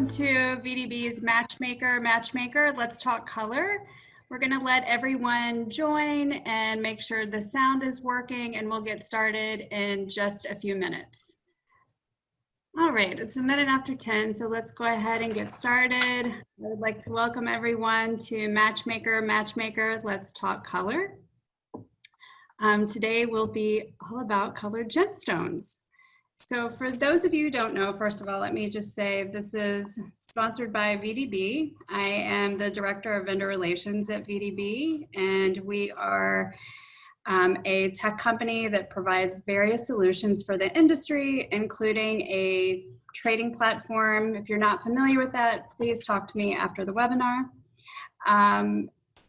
to VDB's Matchmaker Matchmaker. Let's talk color. We're going to let everyone join and make sure the sound is working, and we'll get started in just a few minutes. All right, it's a minute after 10, so let's go ahead and get started. I would like to welcome everyone to Matchmaker Matchmaker. Let's talk color. Today will be all about colored gemstones. So for those of you who don't know, first of all, let me just say this is sponsored by VDB. I am the Director of Vendor Relations at VDB, and we are a tech company that provides various solutions for the industry, including a trading platform. If you're not familiar with that, please talk to me after the webinar.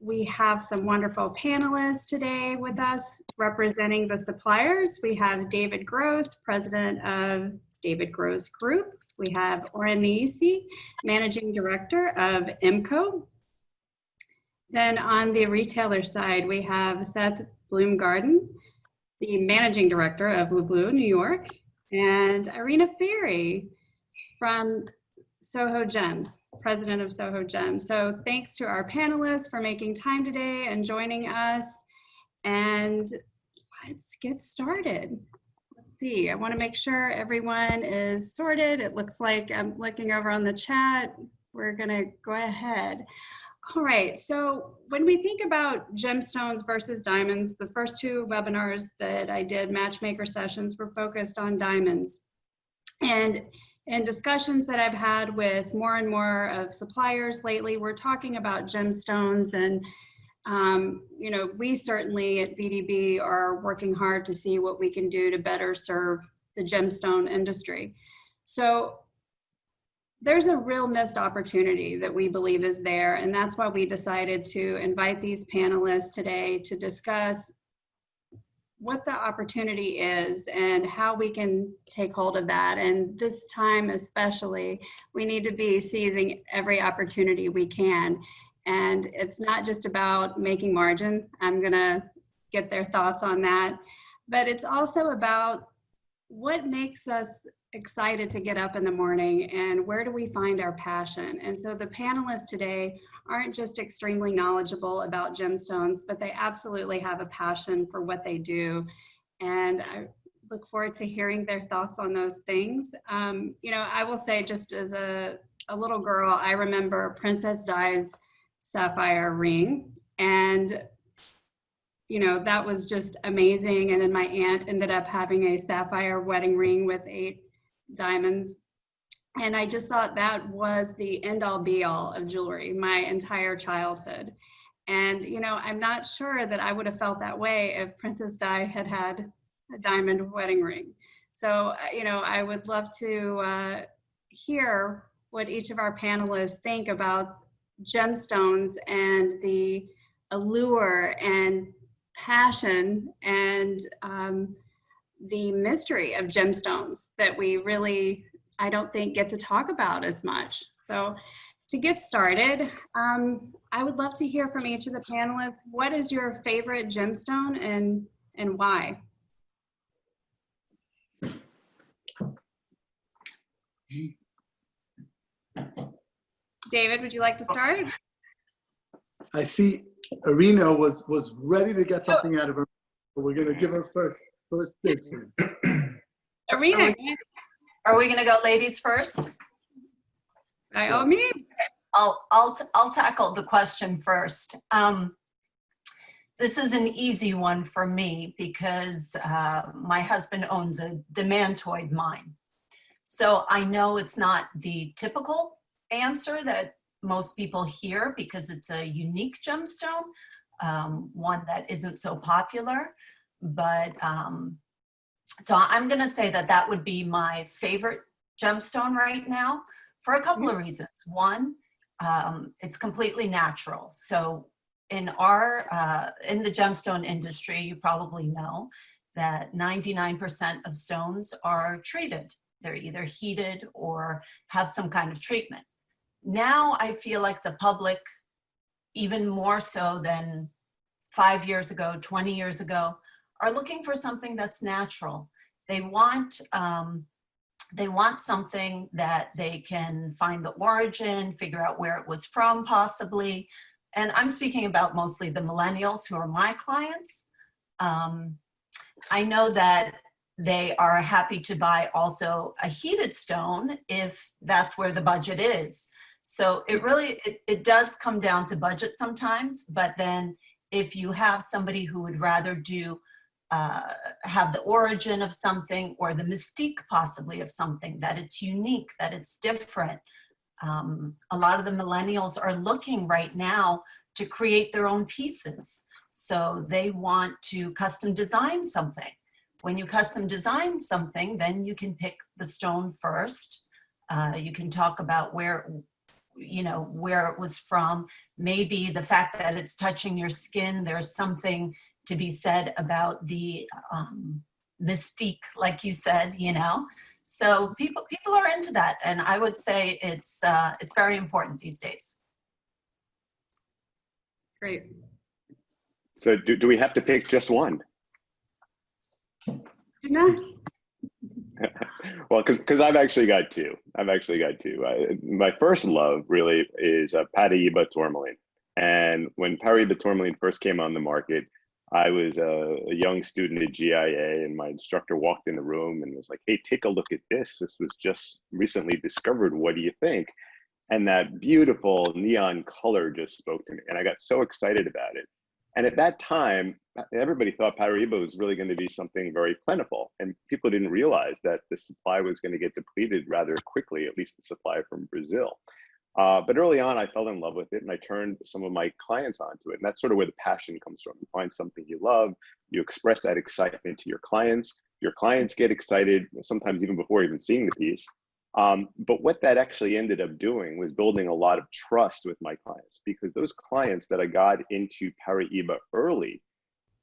We have some wonderful panelists today with us representing the suppliers. We have David Gross, president of David Gross Group. We have Oren Nhaissi, managing director of EMCO. Then on the retailer side, we have Seth Bloomgarden, the managing director of Lublu New York, and Irina Ferry from Soho Gem, president of Soho Gem. So thanks to our panelists for making time today and joining us. And let's get started. Let's see, I want to make sure everyone is sorted. It looks like I'm looking over on the chat. We're going to go ahead. All right, so when we think about gemstones versus diamonds, the first two webinars that I did, matchmaker sessions, were focused on diamonds. And in discussions that I've had with more and more of suppliers lately, we're talking about gemstones, and you know, we certainly at VDB are working hard to see what we can do to better serve the gemstone industry. So there's a real missed opportunity that we believe is there, and that's why we decided to invite these panelists today to discuss what the opportunity is and how we can take hold of that. And this time especially, we need to be seizing every opportunity we can. And it's not just about making margin. I'm gonna get their thoughts on that. But it's also about what makes us excited to get up in the morning and where do we find our passion. And so the panelists today aren't just extremely knowledgeable about gemstones, but they absolutely have a passion for what they do. And I look forward to hearing their thoughts on those things. You know, I will say, just as a little girl, I remember Princess Di's sapphire ring, and you know, that was just amazing. And then my aunt ended up having a sapphire wedding ring with 8 diamonds. And I just thought that was the end all be all of jewelry my entire childhood. And, you know, I'm not sure that I would have felt that way if Princess Di had had a diamond wedding ring. So, you know, I would love to hear what each of our panelists think about gemstones and the allure and passion and the mystery of gemstones that we really, I don't think, get to talk about as much. So to get started, I would love to hear from each of the panelists. What is your favorite gemstone and why? David, would you like to start? I see Irina was ready to get something out of her. We're going to give her first dibs. Irina, are we going to go ladies first? By all means. I'll tackle the question first. This is an easy one for me because my husband owns a demantoid mine. So I know it's not the typical answer that most people hear because it's a unique gemstone, one that isn't so popular. But so I'm going to say that that would be my favorite gemstone right now for a couple of reasons. One, it's completely natural. So in the gemstone industry, you probably know that 99% of stones are treated. They're either heated or have some kind of treatment. Now I feel like the public, even more so than 5 years ago, 20 years ago, are looking for something that's natural. They want They want something that they can find the origin, figure out where it was from possibly. And I'm speaking about mostly the millennials who are my clients. I know that they are happy to buy also a heated stone if that's where the budget is. So it really, it does come down to budget sometimes, but then if you have somebody who would rather do, have the origin of something or the mystique possibly of something, that it's unique, that it's different. A lot of the millennials are looking right now to create their own pieces. So they want to custom design something. When you custom design something, then you can pick the stone first. You can talk about where, you know, where it was from. Maybe the fact that it's touching your skin, there's something to be said about the mystique, like you said, you know. So people are into that, and I would say it's very important these days. Great. So do we have to pick just one? No. Well, because I've actually got two. My first love really is Paraíba tourmaline. And when Paraíba tourmaline first came on the market, I was a young student at GIA, and my instructor walked in the room and was like, "Hey, take a look at this. This was just recently discovered. What do you think?" And that beautiful neon color just spoke to me, and I got so excited about it. And at that time, everybody thought Paraíba was really going to be something very plentiful, and people didn't realize that the supply was going to get depleted rather quickly, at least the supply from Brazil. But early on, I fell in love with it, and I turned some of my clients onto it. And that's sort of where the passion comes from. You find something you love, you express that excitement to your clients get excited, sometimes even before even seeing the piece. But what that actually ended up doing was building a lot of trust with my clients, because those clients that I got into Paraíba early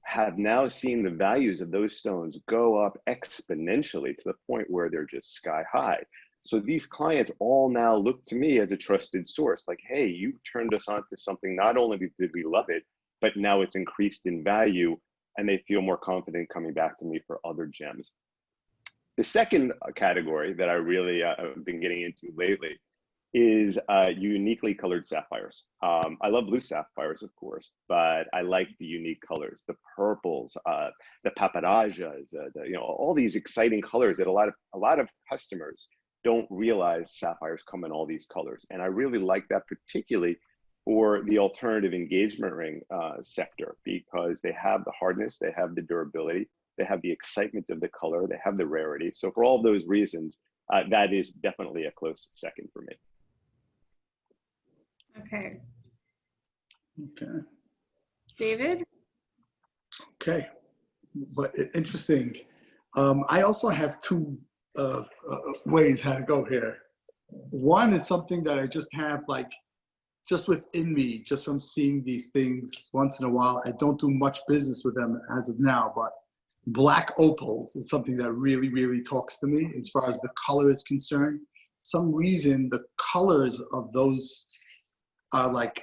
have now seen the values of those stones go up exponentially to the point where they're just sky high. So these clients all now look to me as a trusted source, like, hey, you turned us on to something, not only did we love it, but now it's increased in value, and they feel more confident coming back to me for other gems. The second category that I really have been getting into lately is uniquely colored sapphires. I love blue sapphires, of course, but I like the unique colors, the purples, the paparajas, you know, all these exciting colors that a lot of customers don't realize sapphires come in all these colors. And I really like that, particularly for the alternative engagement ring sector, because they have the hardness, they have the durability, they have the excitement of the color, they have the rarity. So for all those reasons, that is definitely a close second for me. Okay. Okay. David? Okay. But interesting. I also have two ways how to go here. One is something that I just have like just within me, just from seeing these things once in a while. I don't do much business with them as of now, but black opals is something that really, really talks to me as far as the color is concerned. Some reason the colors of those are like,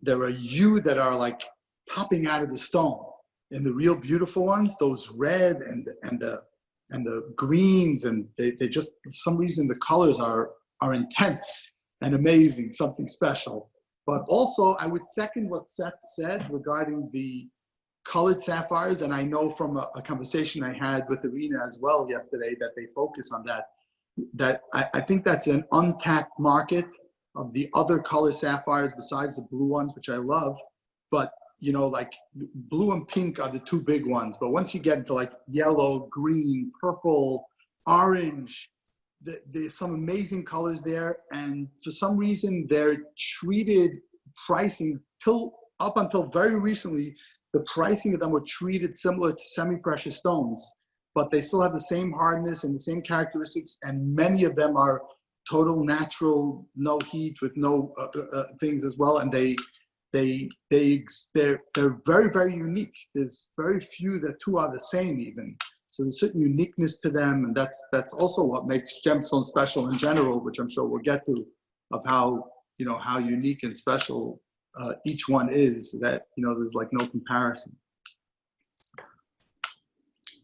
there are you that are like popping out of the stone. And the real beautiful ones, those red and the greens, and they just, for some reason, the colors are intense and amazing, something special. But also, I would second what Seth said regarding the colored sapphires, and I know from a conversation I had with Irina as well yesterday that they focus on that I think that's an untapped market of the other color sapphires besides the blue ones, which I love. But you know, like blue and pink are the two big ones. But once you get into like yellow, green, purple, orange, there's some amazing colors there. And for some reason, they're treated pricing up until very recently, the pricing of them were treated similar to semi-precious stones, but they still have the same hardness and the same characteristics. And many of them are total natural, no heat with no things as well. And they're very, very unique. There's very few that two are the same even. So there's certain uniqueness to them, and that's also what makes gemstones special in general, which I'm sure we'll get to, of how, you know, how unique and special each one is, that, you know, there's like no comparison.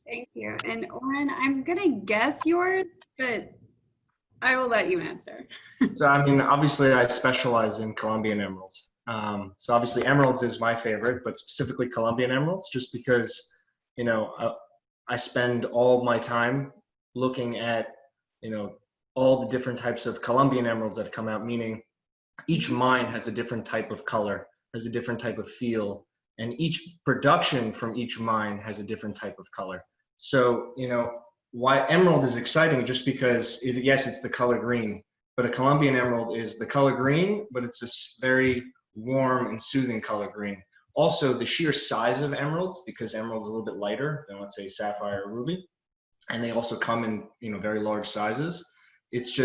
Thank you. And Oren, I'm gonna guess yours, but I will let you answer. So, I mean, obviously I specialize in Colombian emeralds. So obviously emeralds is my favorite, but specifically Colombian emeralds, just because, you know, I spend all my time looking at, you know, all the different types of Colombian emeralds that come out, meaning each mine has a different type of color, has a different type of feel, and each production from each mine has a different type of color. So, you know, why emerald is exciting, just because, yes, it's the color green, but a Colombian emerald is the color green, but it's a very warm and soothing color green. Also, the sheer size of emeralds, because emerald is a little bit lighter than, let's say, sapphire or ruby, and they also come in, you know, very large sizes. It's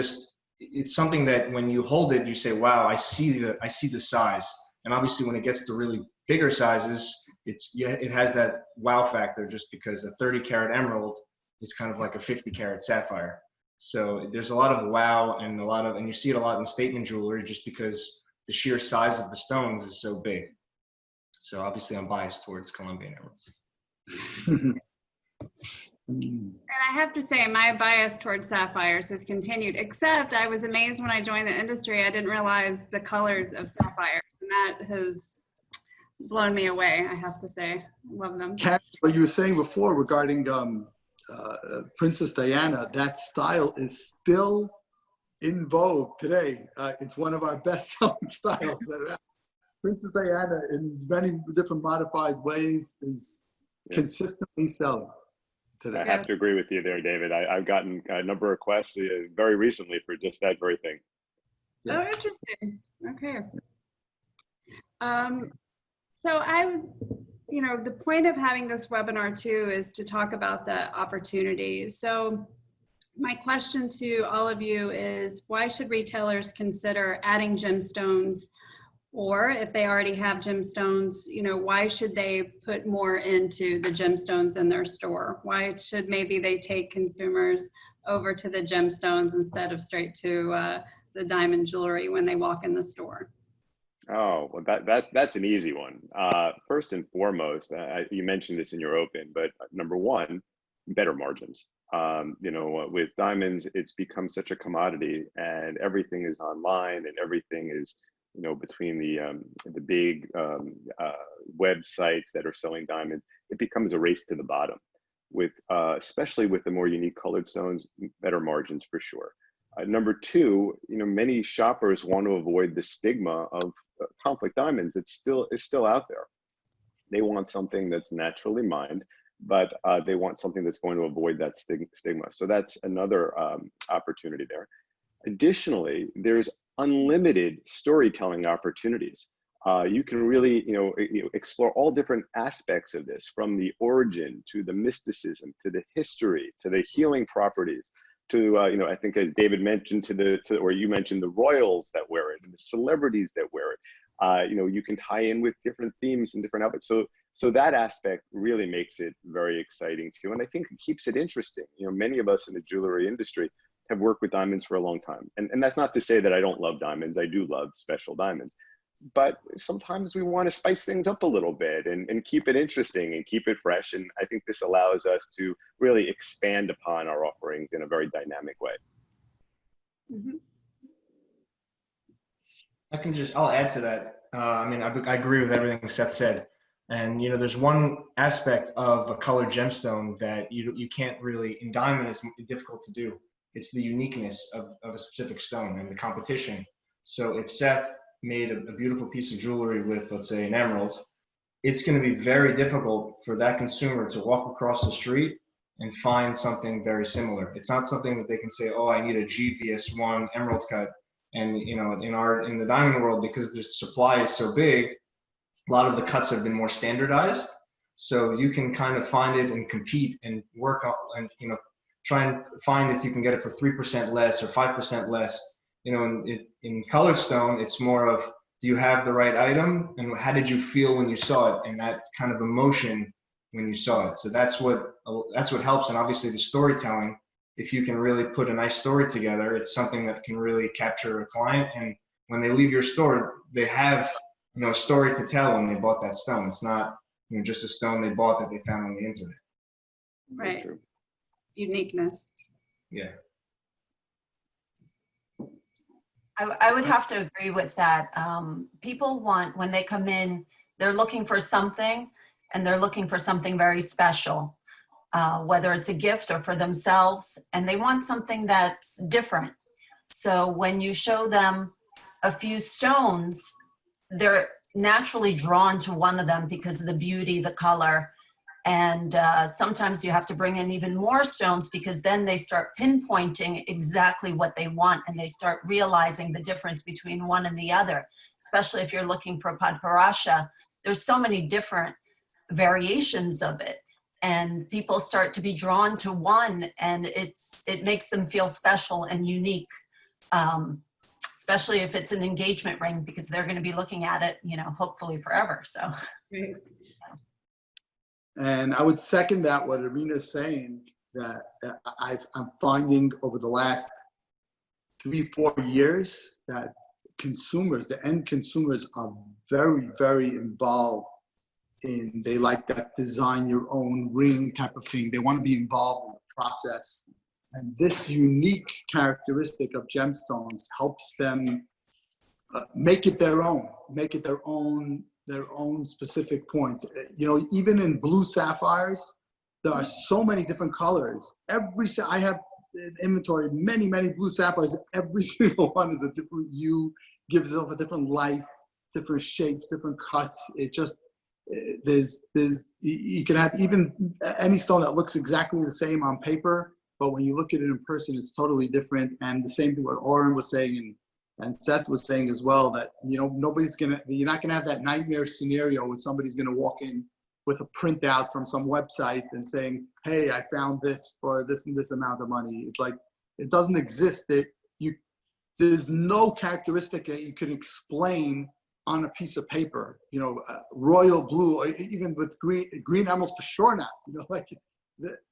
something that when you hold it, you say, wow, I see the size. And obviously when it gets to really bigger sizes, it has that wow factor, just because a 30-carat emerald is kind of like a 50-carat sapphire. So there's a lot of wow and you see it a lot in statement jewelry, just because the sheer size of the stones is so big. So obviously I'm biased towards Colombian emeralds. And I have to say, my bias towards sapphires has continued, except I was amazed when I joined the industry. I didn't realize the colors of sapphires, and that has blown me away, I have to say. I love them. Kat, what you were saying before regarding Princess Diana, that style is still in vogue today. It's one of our best-selling styles that are out. Princess Diana, in many different modified ways, is consistently selling today. I have to agree with you there, David. I've gotten a number of requests very recently for just that very thing. Oh, interesting. Okay. So you know, the point of having this webinar too is to talk about the opportunities. So my question to all of you is, why should retailers consider adding gemstones? Or if they already have gemstones, you know, why should they put more into the gemstones in their store? Why should maybe they take consumers over to the gemstones instead of straight to the diamond jewelry when they walk in the store? Oh, well, that's an easy one. First and foremost, you mentioned this in your open, but number one, better margins. You know, with diamonds, it's become such a commodity, and everything is online, and everything is, you know, between the big websites that are selling diamonds, it becomes a race to the bottom. With especially with the more unique colored stones, better margins for sure. Number two, you know, many shoppers want to avoid the stigma of conflict diamonds. It's still out there. They want something that's naturally mined, but they want something that's going to avoid that stigma. So that's another opportunity there. Additionally, there's unlimited storytelling opportunities. You can really, you know, explore all different aspects of this, from the origin to the mysticism, to the history, to the healing properties, to you know, I think as David mentioned, or you mentioned, the royals that wear it and the celebrities that wear it. You know, you can tie in with different themes and different outfits. So that aspect really makes it very exciting too, and I think it keeps it interesting. You know, many of us in the jewelry industry have worked with diamonds for a long time, and that's not to say that I don't love diamonds. I do love special diamonds, but sometimes we want to spice things up a little bit and keep it interesting and keep it fresh. And I think this allows us to really expand upon our offerings in a very dynamic way. Mm-hmm. I'll add to that. I mean, I agree with everything Seth said. And, you know, there's one aspect of a colored gemstone that you can't really, in diamond, it's difficult to do. It's the uniqueness of a specific stone and the competition. So if Seth made a beautiful piece of jewelry with, let's say, an emerald, it's going to be very difficult for that consumer to walk across the street and find something very similar. It's not something that they can say, oh, I need a GVS1 emerald cut. And, you know, in the diamond world, because the supply is so big, a lot of the cuts have been more standardized. So you can kind of find it and compete and work on, and, you know, try and find if you can get it for 3% less or 5% less. You know, in colored stone, it's more of, do you have the right item, and how did you feel when you saw it, and that kind of emotion when you saw it. So that's what helps. And obviously the storytelling, if you can really put a nice story together, it's something that can really capture a client. And when they leave your store, they have, you know, a story to tell when they bought that stone. It's not, you know, just a stone they bought that they found on the internet. Right. Uniqueness. Yeah. I would have to agree with that. People want, when they come in, they're looking for something, and they're looking for something very special, whether it's a gift or for themselves, and they want something that's different. So when you show them a few stones, they're naturally drawn to one of them because of the beauty, the color. And sometimes you have to bring in even more stones, because then they start pinpointing exactly what they want, and they start realizing the difference between one and the other. Especially if you're looking for Padparasha, there's so many different variations of it, and people start to be drawn to one, and it makes them feel special and unique. Especially if it's an engagement ring, because they're going to be looking at it, you know, hopefully forever. So. Right. And I would second that, what Irina is saying, that I'm finding over the last 3-4 years that consumers, the end consumers, are very, very involved in, they like that design your own ring type of thing. They want to be involved in the process. And this unique characteristic of gemstones helps them make it their own, their own specific point. You know, even in blue sapphires, there are so many different colors. I have in inventory many blue sapphires. Every single one is a different hue, gives off a different life, different shapes, different cuts. It just, you can have even any stone that looks exactly the same on paper, but when you look at it in person, it's totally different. And the same thing what Oren was saying, and Seth was saying as well, that, you know, you're not gonna have that nightmare scenario where somebody's gonna walk in with a printout from some website and saying, hey, I found this for this and this amount of money. It's like, it doesn't exist. There's no characteristic that you can explain on a piece of paper, you know, royal blue, or even with green emeralds for sure now, you know, like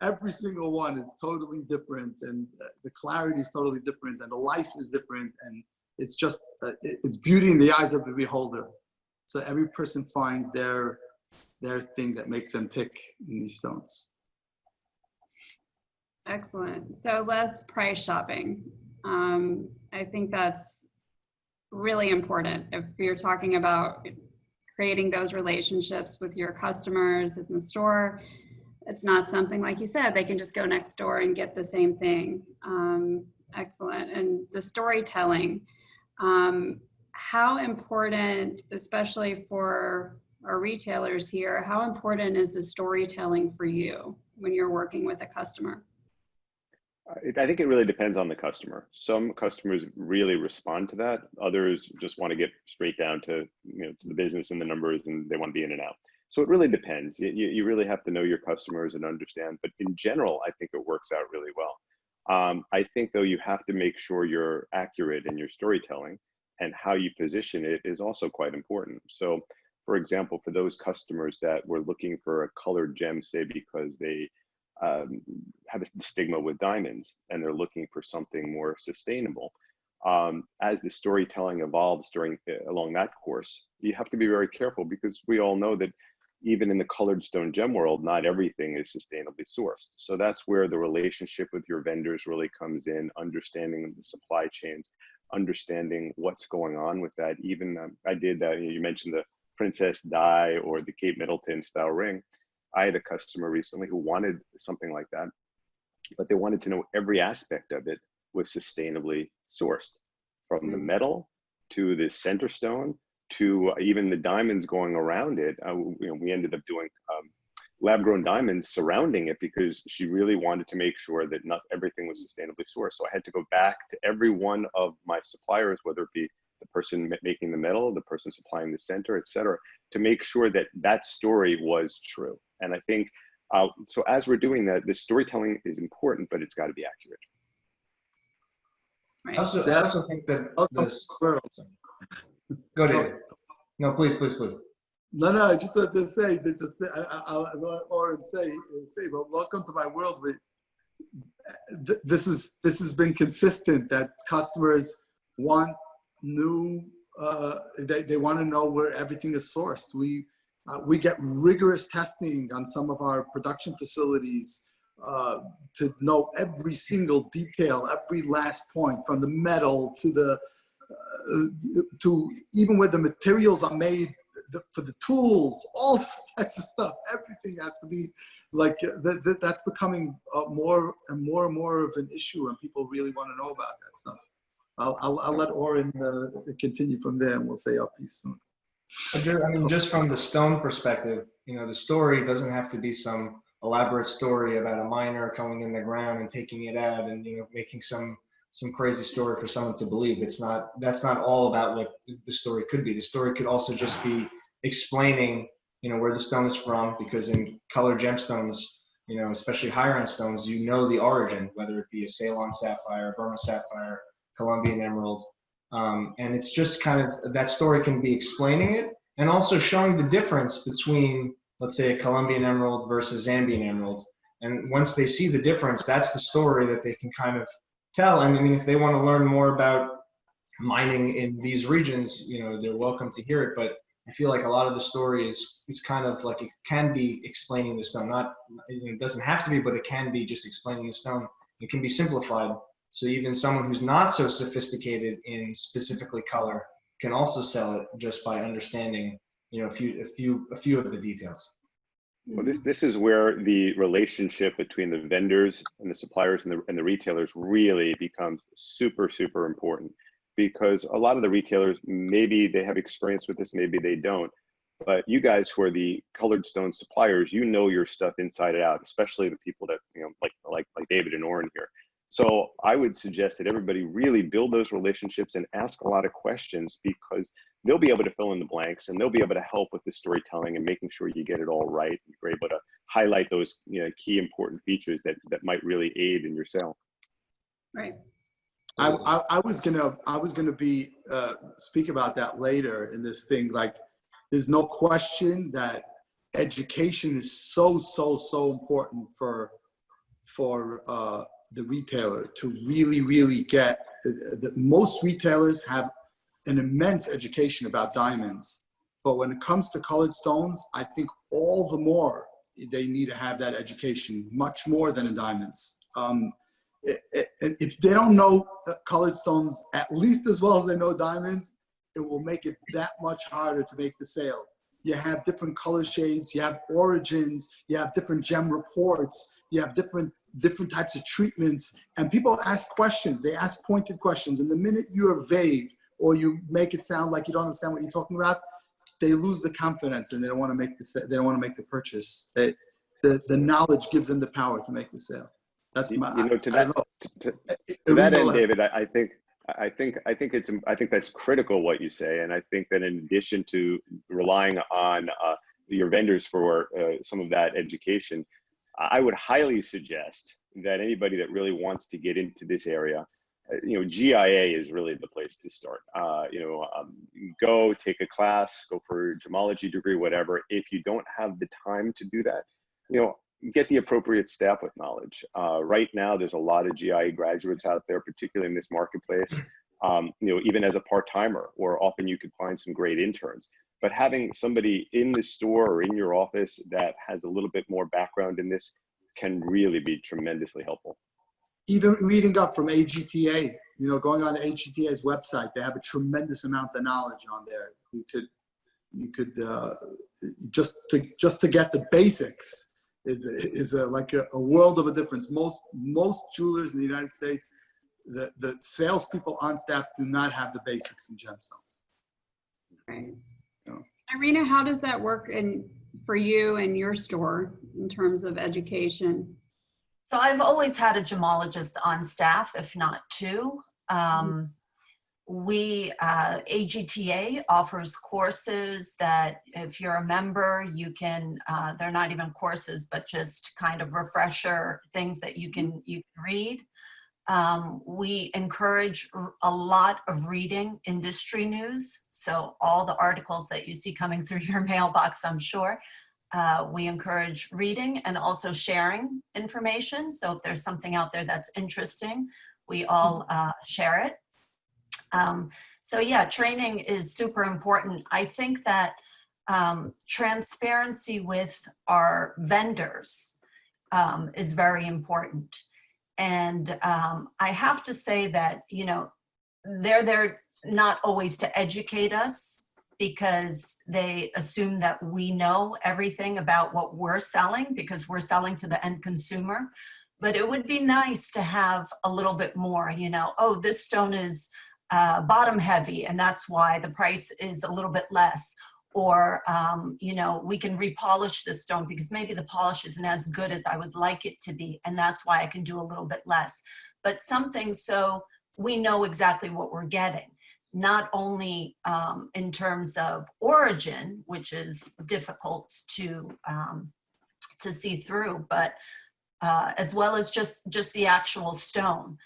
every single one is totally different, and the clarity is totally different, and the life is different, and it's just, it's beauty in the eyes of the beholder. So every person finds their thing that makes them tick in these stones. Excellent. So less price shopping. I think that's really important if you're talking about creating those relationships with your customers in the store. It's not something, like you said, they can just go next door and get the same thing. Excellent. And the storytelling, how important, especially for our retailers here, how important is the storytelling for you when you're working with a customer? I think it really depends on the customer. Some customers really respond to that. Others just want to get straight down to, you know, to the business and the numbers, and they want to be in and out. So it really depends. You really have to know your customers and understand. But in general, I think it works out really well. I think, though, you have to make sure you're accurate in your storytelling, and how you position it is also quite important. So, for example, for those customers that were looking for a colored gem, say because they have a stigma with diamonds and they're looking for something more sustainable, as the storytelling evolves along that course, you have to be very careful, because we all know that even in the colored stone gem world, not everything is sustainably sourced. So that's where the relationship with your vendors really comes in, understanding the supply chains, understanding what's going on with that. Even I did, you mentioned the Princess Die or the Kate Middleton style ring. I had a customer recently who wanted something like that, but they wanted to know every aspect of it was sustainably sourced, from the metal to the center stone to even the diamonds going around it. You know, we ended up doing lab-grown diamonds surrounding it, because she really wanted to make sure that not everything was sustainably sourced. So I had to go back to every one of my suppliers, whether it be the person making the metal, the person supplying the center, et cetera, to make sure that that story was true. And I think, so as we're doing that, the storytelling is important, but it's got to be accurate. Right. I also think that this. Go ahead. No, please. No, I just had to say that I'll let Oren say, but welcome to my world. This has been consistent, that customers want new, they want to know where everything is sourced. We get rigorous testing on some of our production facilities to know every single detail, every last point, from the metal to the to even where the materials are made for the tools, all different types of stuff. Everything has to be like that's becoming more and more of an issue, and people really want to know about that stuff. I'll let Oren continue from there, and we'll say our piece soon. I mean, just from the stone perspective, you know, the story doesn't have to be some elaborate story about a miner coming in the ground and taking it out and, you know, making some crazy story for someone to believe. That's not all about what the story could be. The story could also just be explaining, you know, where the stone is from, because in colored gemstones, you know, especially higher end stones, you know the origin, whether it be a Ceylon sapphire, Burma sapphire, Colombian emerald. And it's just kind of, that story can be explaining it and also showing the difference between, let's say, a Colombian emerald versus Zambian emerald. And once they see the difference, that's the story that they can kind of tell. And I mean, if they want to learn more about mining in these regions, you know, they're welcome to hear it. But I feel like a lot of the story is kind of like, it can be explaining the stone. Not, it doesn't have to be, but it can be just explaining the stone. It can be simplified. So even someone who's not so sophisticated in specifically color can also sell it just by understanding, you know, a few of the details. Well, this is where the relationship between the vendors and the suppliers and the retailers really becomes super, super important, because a lot of the retailers, maybe they have experience with this, maybe they don't. But you guys who are the colored stone suppliers, you know your stuff inside and out, especially the people that, you know, like David and Oren here. So I would suggest that everybody really build those relationships and ask a lot of questions, because they'll be able to fill in the blanks and they'll be able to help with the storytelling and making sure you get it all right. And you're able to highlight those, you know, key important features that might really aid in your sale. Right. I was gonna be speak about that later in this thing. Like, there's no question that education is so important for the retailer to really get. Most retailers have an immense education about diamonds, but when it comes to colored stones, I think all the more they need to have that education, much more than in diamonds. If they don't know colored stones at least as well as they know diamonds, it will make it that much harder to make the sale. You have different color shades, you have origins, you have different gem reports, you have different types of treatments, and people ask questions. They ask pointed questions, and the minute you are vague or you make it sound like you don't understand what you're talking about, they lose the confidence and they don't want to make the purchase. The knowledge gives them the power to make the sale. That's my. You know, to that end, David, I think that's critical what you say, and I think that in addition to relying on your vendors for some of that education, I would highly suggest that anybody that really wants to get into this area, you know, GIA is really the place to start. Go take a class, go for a gemology degree, whatever. If you don't have the time to do that, you know, get the appropriate staff with knowledge. Right now, there's a lot of GIA graduates out there, particularly in this marketplace, you know, even as a part-timer, or often you could find some great interns. But having somebody in the store or in your office that has a little bit more background in this can really be tremendously helpful. Even reading up from AGPA, you know, going on the AGPA's website, they have a tremendous amount of knowledge on there. You could just to get the basics is like a world of a difference. Most jewelers in the United States, the salespeople on staff do not have the basics in gemstones. Right. You know? Irina, how does that work for you and your store in terms of education? So I've always had a gemologist on staff, if not two. AGTA offers courses that if you're a member, you can, they're not even courses, but just kind of refresher things that you can read. We encourage a lot of reading industry news. So all the articles that you see coming through your mailbox, I'm sure, we encourage reading and also sharing information. So if there's something out there that's interesting, we all share it. So yeah, training is super important. I think that transparency with our vendors is very important. And I have to say that, you know, they're there not always to educate us, because they assume that we know everything about what we're selling because we're selling to the end consumer. But it would be nice to have a little bit more, you know, oh, this stone is bottom heavy and that's why the price is a little bit less. Or, you know, we can repolish this stone because maybe the polish isn't as good as I would like it to be. And that's why I can do a little bit less. But something so we know exactly what we're getting. Not only in terms of origin, which is difficult to see through, but as well as just the actual stone.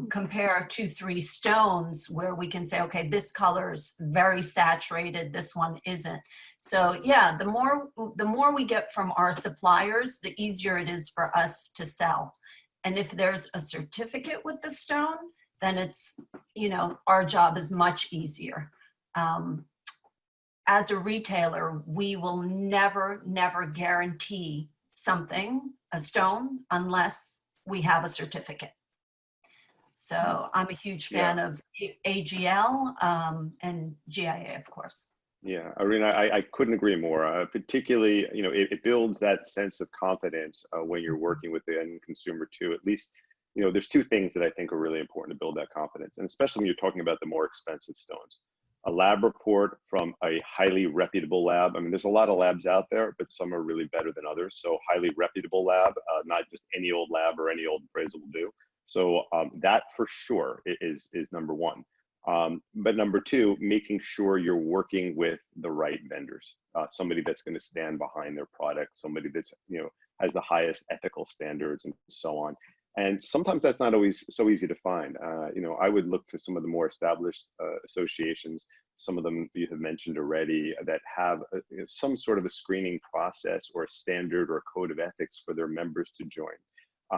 Compare 2-3 stones where we can say, okay, this color's very saturated, this one isn't. So yeah, the more we get from our suppliers, the easier it is for us to sell. And if there's a certificate with the stone, then it's, you know, our job is much easier. As a retailer, we will never guarantee something, a stone, unless we have a certificate. So I'm a huge fan of AGL and GIA, of course. Yeah, Irina, I couldn't agree more. Particularly, you know, it builds that sense of confidence when you're working with the end consumer too. At least, you know, there's two things that I think are really important to build that confidence, and especially when you're talking about the more expensive stones. A lab report from a highly reputable lab. I mean, there's a lot of labs out there, but some are really better than others. So highly reputable lab, not just any old lab or any old appraisal will do. So that for sure is number one. But number two, making sure you're working with the right vendors, somebody that's going to stand behind their product, somebody that's, you know, has the highest ethical standards and so on. And sometimes that's not always so easy to find. You know, I would look to some of the more established associations, some of them you have mentioned already, that have you know, some sort of a screening process or a standard or a code of ethics for their members to join.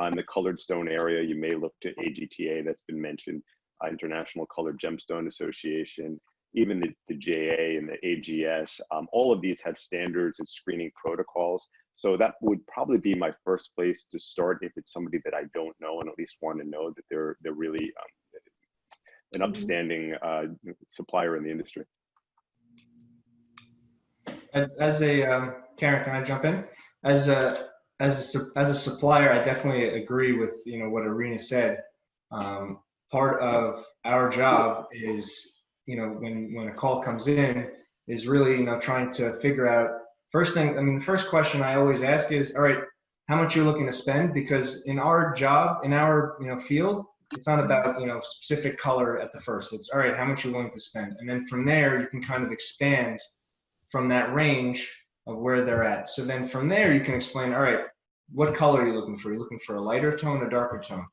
In the colored stone area, you may look to AGTA, that's been mentioned, International Colored Gemstone Association, even the JA and the AGS. All of these have standards and screening protocols. So that would probably be my first place to start if it's somebody that I don't know and at least want to know that they're really an upstanding supplier in the industry. As a Karen, can I jump in? As a supplier, I definitely agree with, you know, what Irina said. Part of our job is, you know, when a call comes in, is really, you know, trying to figure out. First thing, I mean, the first question I always ask is, all right, how much you're looking to spend? Because in our job, in our, you know, field, it's not about, you know, specific color at the first. It's all right, how much you're willing to spend, and then from there you can kind of expand from that range of where they're at. So then from there you can explain, all right, what color are you looking for? Are you looking for a lighter tone or darker tone?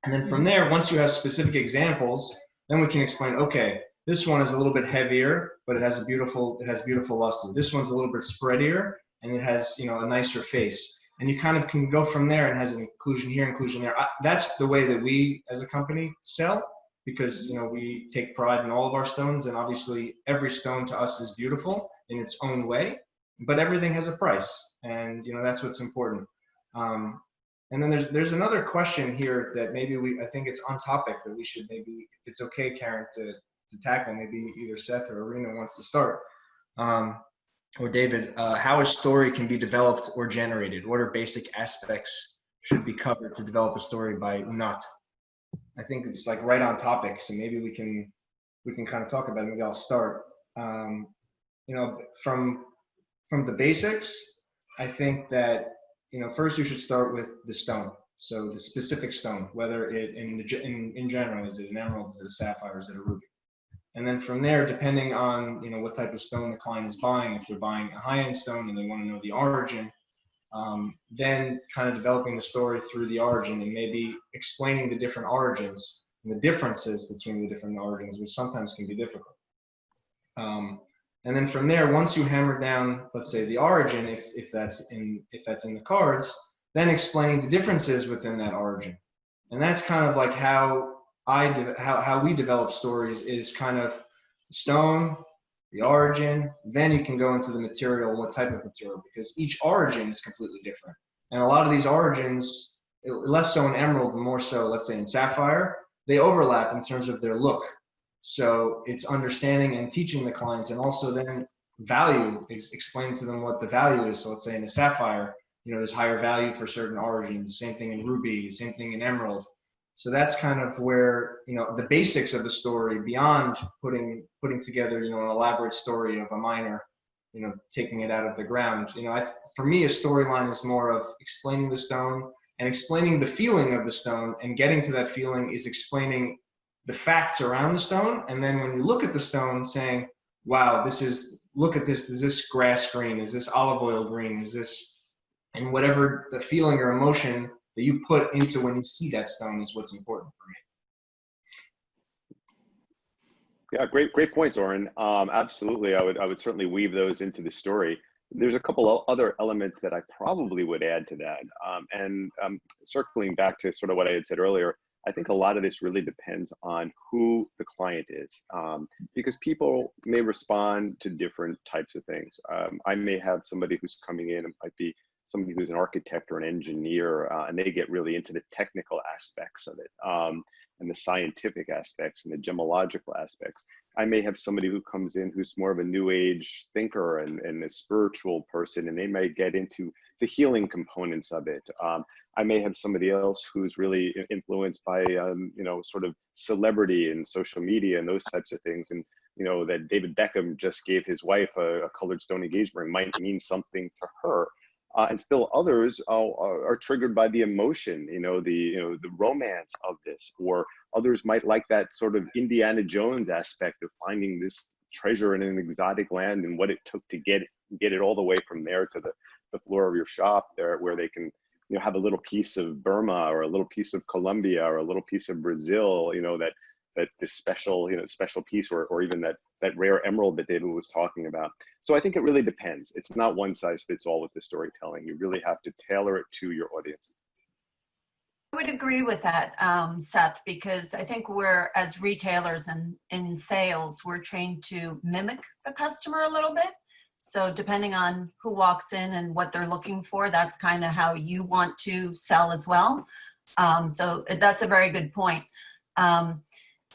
And then from there, once you have specific examples, then we can explain, okay, this one is a little bit heavier, but it has beautiful luster. This one's a little bit spreadier, and it has, you know, a nicer face. And you kind of can go from there and has an inclusion here, inclusion there. That's the way that we as a company sell, because, you know, we take pride in all of our stones, and obviously every stone to us is beautiful in its own way, but everything has a price, and, you know, that's what's important. And then there's another question here that maybe I think it's on topic that we should maybe, if it's okay, Karen, to tackle. Maybe either Seth or Irina wants to start, or David. How a story can be developed or generated. What are basic aspects should be covered to develop a story by Unat? I think it's like right on topic, so maybe we can kind of talk about it. Maybe I'll start. You know, from the basics, I think that, you know, first you should start with the stone. So the specific stone, whether it in general, is it an emerald, is it a sapphire, is it a ruby? And then from there, depending on, you know, what type of stone the client is buying, if they're buying a high-end stone and they want to know the origin, then kind of developing the story through the origin and maybe explaining the different origins and the differences between the different origins, which sometimes can be difficult. And then from there, once you hammer down, let's say, the origin, if that's in the cards, then explaining the differences within that origin. And that's kind of like how we develop stories, is kind of stone, the origin, then you can go into the material, what type of material, because each origin is completely different. And a lot of these origins, less so in emerald, more so, let's say, in sapphire, they overlap in terms of their look. So it's understanding and teaching the clients, and also then value, explaining to them what the value is. So let's say in a sapphire, there's higher value for certain origins, same thing in ruby, same thing in emerald. So that's kind of where, the basics of the story, beyond putting together, an elaborate story of a miner, taking it out of the ground. For me, a storyline is more of explaining the stone and explaining the feeling of the stone, and getting to that feeling is explaining the facts around the stone. And then when you look at the stone, saying, wow, look at this, is this grass green? Is this olive oil green? Is this, and whatever the feeling or emotion that you put into when you see that stone is what's important for me. Yeah, great points, Oren. Absolutely, I would certainly weave those into the story. There's a couple of other elements that I probably would add to that. Circling back to sort of what I had said earlier, I think a lot of this really depends on who the client is, because people may respond to different types of things. I may have somebody who's coming in, it might be somebody who's an architect or an engineer, and they get really into the technical aspects of it, and the scientific aspects and the gemological aspects. I may have somebody who comes in who's more of a new age thinker and a spiritual person, and they may get into the healing components of it. I may have somebody else who's really influenced by, sort of celebrity and social media and those types of things. And, that David Beckham just gave his wife a colored stone engagement ring might mean something to her. And still others are triggered by the emotion, the romance of this, or others might like that sort of Indiana Jones aspect of finding this treasure in an exotic land and what it took to get it all the way from there to the floor of your shop there, where they can, have a little piece of Burma or a little piece of Colombia or a little piece of Brazil, that this special, special piece, or even that rare emerald that David was talking about. So I think it really depends. It's not one size fits all with the storytelling. You really have to tailor it to your audience. I would agree with that, Seth, because I think we're, as retailers and in sales, we're trained to mimic the customer a little bit. So depending on who walks in and what they're looking for, that's kind of how you want to sell as well. So that's a very good point.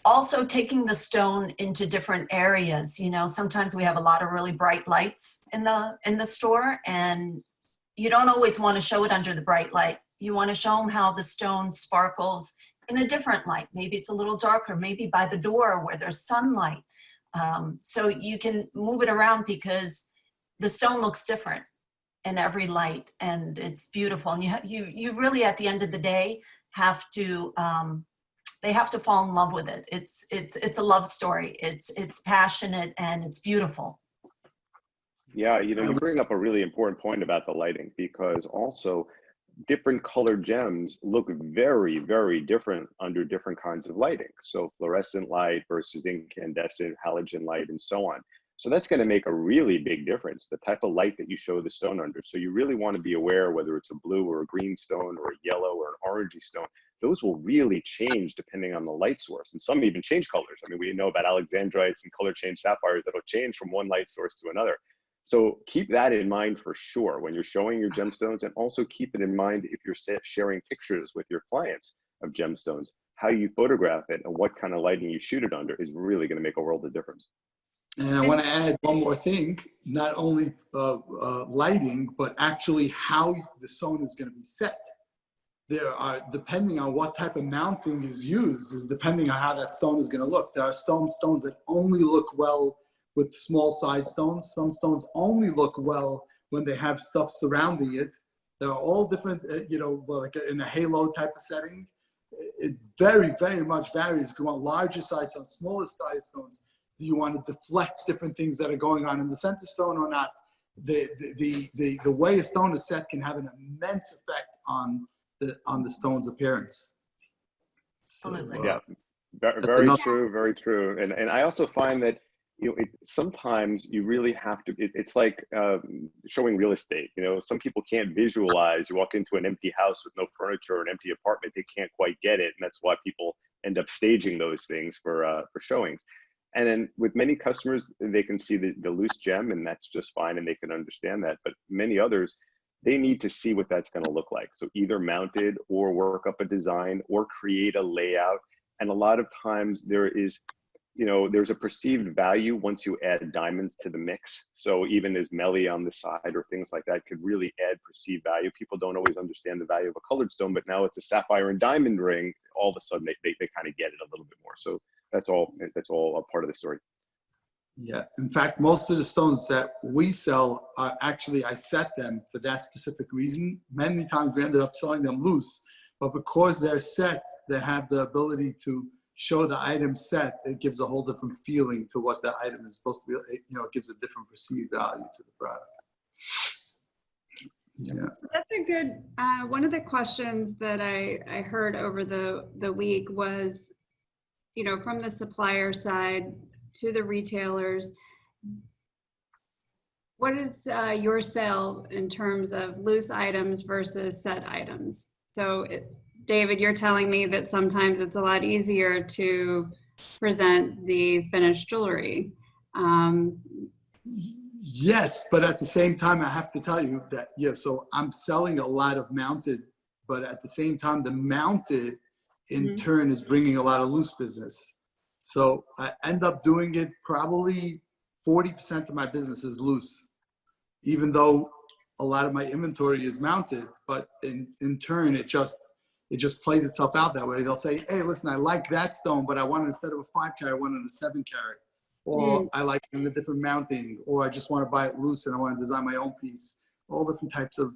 Also taking the stone into different areas. Sometimes we have a lot of really bright lights in the store, and you don't always want to show it under the bright light. You want to show them how the stone sparkles in a different light. Maybe it's a little darker, maybe by the door where there's sunlight. So you can move it around because the stone looks different in every light, and it's beautiful. And you really, at the end of the day, have to, they have to fall in love with it. It's a love story. It's passionate and it's beautiful. Yeah, you bring up a really important point about the lighting, because also different colored gems look very, very different under different kinds of lighting. So fluorescent light versus incandescent, halogen light, and so on. So that's going to make a really big difference, the type of light that you show the stone under. So you really want to be aware whether it's a blue or a green stone or a yellow or an orangey stone. Those will really change depending on the light source. And some even change colors. I mean, we know about alexandrites and color change sapphires that'll change from one light source to another. So keep that in mind for sure when you're showing your gemstones, and also keep it in mind if you're sharing pictures with your clients of gemstones. How you photograph it and what kind of lighting you shoot it under is really going to make a world of difference. And I want to add one more thing, not only lighting, but actually how the stone is going to be set. There are, depending on what type of mounting is used, is depending on how that stone is going to look. There are stones that only look well with small side stones. Some stones only look well when they have stuff surrounding it. There are all different, like in a halo type of setting. It very, very much varies. If you want larger side stones, smaller side stones, do you want to deflect different things that are going on in the center stone or not? The way a stone is set can have an immense effect on the stone's appearance. Absolutely. Yeah, very true, very true. And I also find that sometimes you really have to. It's like showing real estate. Some people can't visualize. You walk into an empty house with no furniture or an empty apartment, they can't quite get it, and that's why people end up staging those things for showings. And then with many customers, they can see the loose gem, and that's just fine, and they can understand that. But many others, they need to see what that's going to look like. So either mounted, or work up a design, or create a layout. And a lot of times there is, you know, there's a perceived value once you add diamonds to the mix. So even as Melly on the side or things like that could really add perceived value. People don't always understand the value of a colored stone, but now it's a sapphire and diamond ring. All of a sudden they kind of get it a little bit more. So that's all a part of the story. Yeah, in fact, most of the stones that we sell are actually, I set them for that specific reason. Many times we ended up selling them loose, but because they're set, they have the ability to show the item set. It gives a whole different feeling to what the item is supposed to be. You know, it gives a different perceived value to the product. Yeah. That's a good, one of the questions that I heard over the week was, you know, from the supplier side to the retailers, what is your sale in terms of loose items versus set items? So David, you're telling me that sometimes it's a lot easier to present the finished jewelry. Yes, but at the same time, I have to tell you that, yeah, so I'm selling a lot of mounted, but at the same time, the mounted in turn is bringing a lot of loose business. So I end up doing it, probably 40% of my business is loose, even though a lot of my inventory is mounted, but in turn, it just plays itself out that way. They'll say, hey, listen, I like that stone, but I want it instead of a 5 carat, I want it a 7 carat. Or I like it in a different mounting, or I just want to buy it loose and I want to design my own piece. All different types of,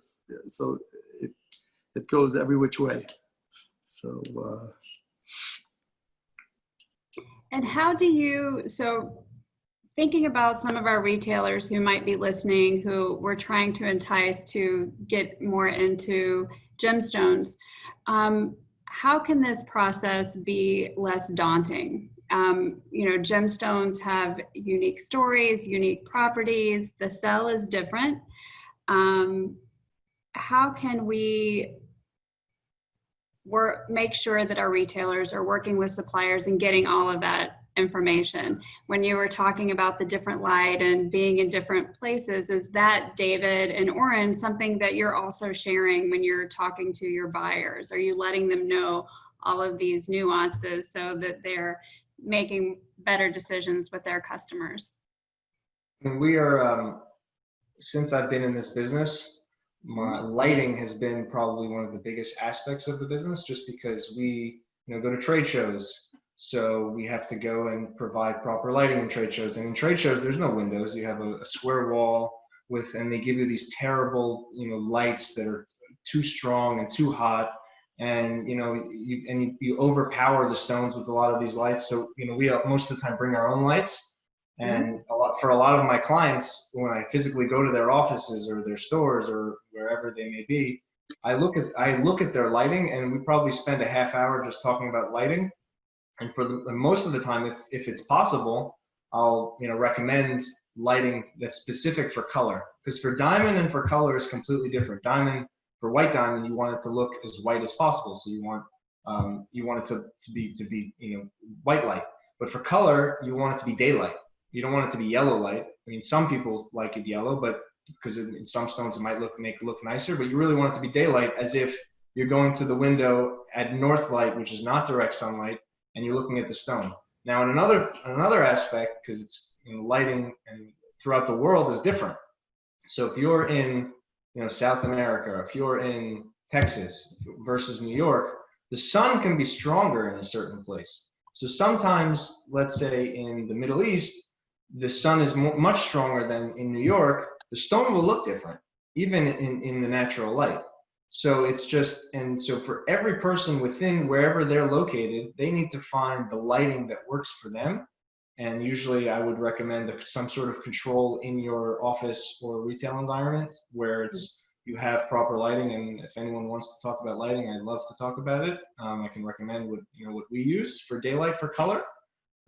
so it goes every which way. So. And how do you, so thinking about some of our retailers who might be listening, who we're trying to entice to get more into gemstones, how can this process be less daunting? You know, gemstones have unique stories, unique properties. The sell is different. How can we make sure that our retailers are working with suppliers and getting all of that information? When you were talking about the different light and being in different places, is that, David and Oren, something that you're also sharing when you're talking to your buyers? Are you letting them know all of these nuances so that they're making better decisions with their customers? We are, since I've been in this business, my lighting has been probably one of the biggest aspects of the business, just because we, you know, go to trade shows. So we have to go and provide proper lighting in trade shows. And in trade shows, there's no windows. You have a square wall with, and they give you these terrible, you know, lights that are too strong and too hot. And, you know, you overpower the stones with a lot of these lights. So, you know, we most of the time bring our own lights. And for a lot of my clients, when I physically go to their offices or their stores or wherever they may be, I look at their lighting, and we probably spend a half hour just talking about lighting. And for most of the time, if it's possible, I'll, you know, recommend lighting that's specific for color, because for diamond and for color is completely different. Diamond, for white diamond, you want it to look as white as possible. So you want it to be you know, white light. But for color, you want it to be daylight. You don't want it to be yellow light. I mean, some people like it yellow, but because in some stones it might make it look nicer. But you really want it to be daylight, as if you're going to the window at north light, which is not direct sunlight, and you're looking at the stone. Now, in another aspect, because it's, you know, lighting and throughout the world is different. So if you're in, you know, South America, if you're in Texas versus New York, the sun can be stronger in a certain place. So sometimes, let's say in the Middle East, the sun is much stronger than in New York. The stone will look different, even in the natural light. So it's just, and so for every person within wherever they're located, they need to find the lighting that works for them. And usually I would recommend some sort of control in your office or retail environment where you have proper lighting. And if anyone wants to talk about lighting, I'd love to talk about it. I can recommend what we use for daylight, for color,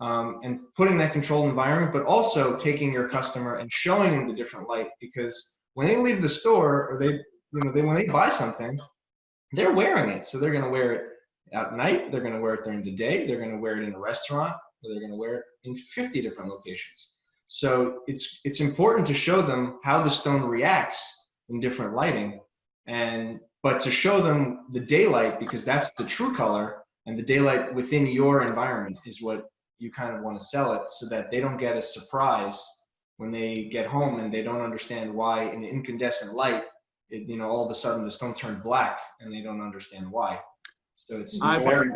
and putting that controlled environment, but also taking your customer and showing them the different light, because when they leave the store, or when they buy something, they're wearing it. So they're going to wear it at night. They're going to wear it during the day. They're going to wear it in a restaurant, or they're going to wear it in 50 different locations. So it's important to show them how the stone reacts in different lighting, but to show them the daylight, because that's the true color, and the daylight within your environment is what you kind of want to sell it so that they don't get a surprise when they get home and they don't understand why in incandescent light, all of a sudden the stone turned black and they don't understand why. So it's Oren,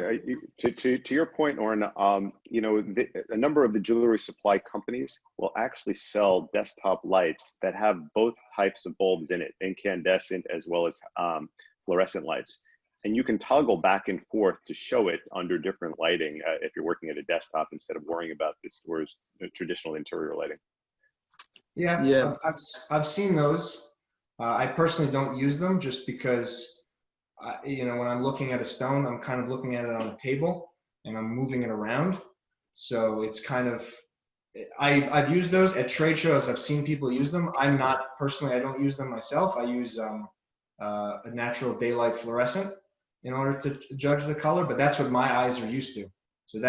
to your point, Oren, a number of the jewelry supply companies will actually sell desktop lights that have both types of bulbs in it, incandescent as well as fluorescent lights. And you can toggle back and forth to show it under different lighting if you're working at a desktop instead of worrying about the store's traditional interior lighting. Yeah. I've seen those. I personally don't use them just because when I'm looking at a stone, I'm kind of looking at it on a table and I'm moving it around. So it's kind of, I've used those at trade shows. I've seen people use them. I don't use them myself. I use a natural daylight fluorescent in order to judge the color, but that's what my eyes are used to. So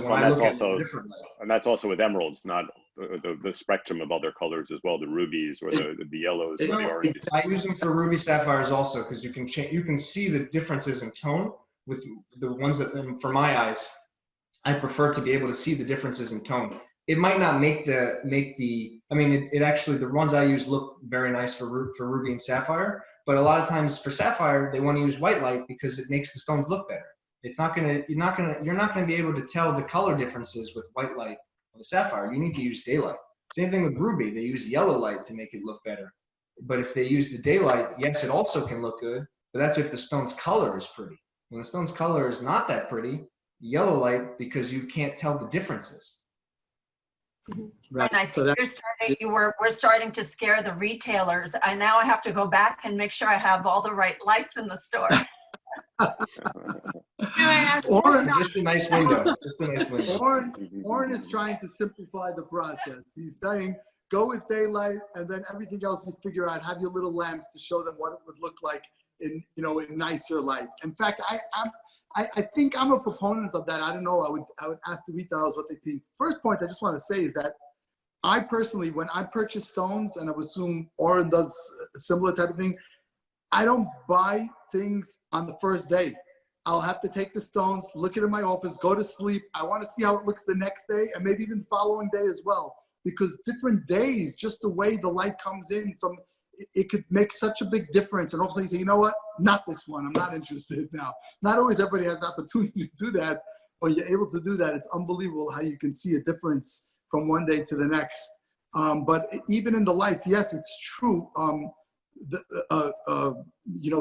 when I look at a different light. And that's also with emeralds, not the spectrum of other colors as well, the rubies or the yellows or the oranges. I use them for ruby sapphires also because you can see the differences in tone with the ones that, for my eyes, I prefer to be able to see the differences in tone. It might not make it actually, the ones I use look very nice for ruby and sapphire, but a lot of times for sapphire, they want to use white light because it makes the stones look better. You're not gonna be able to tell the color differences with white light on a sapphire. You need to use daylight. Same thing with ruby. They use yellow light to make it look better. But if they use the daylight, yes, it also can look good, but that's if the stone's color is pretty. When the stone's color is not that pretty, yellow light, because you can't tell the differences. Right. And I think we're starting to scare the retailers. Now I have to go back and make sure I have all the right lights in the store. Oren, just a nice window. Oren is trying to simplify the process. He's saying, go with daylight, and then everything else you figure out. Have your little lamps to show them what it would look like in nicer light. In fact, I think I'm a proponent of that. I don't know. I would ask the retailers what they think. First point I just want to say is that I personally, when I purchase stones, and I would assume Oren does a similar type of thing, I don't buy things on the first day. I'll have to take the stones, look at it in my office, go to sleep. I want to see how it looks the next day and maybe even the following day as well. Because different days, just the way the light comes in from, it could make such a big difference. And all of a sudden you say, you know what? Not this one. I'm not interested now. Not always everybody has the opportunity to do that. When you're able to do that, it's unbelievable how you can see a difference from one day to the next. But even in the lights, yes, it's true.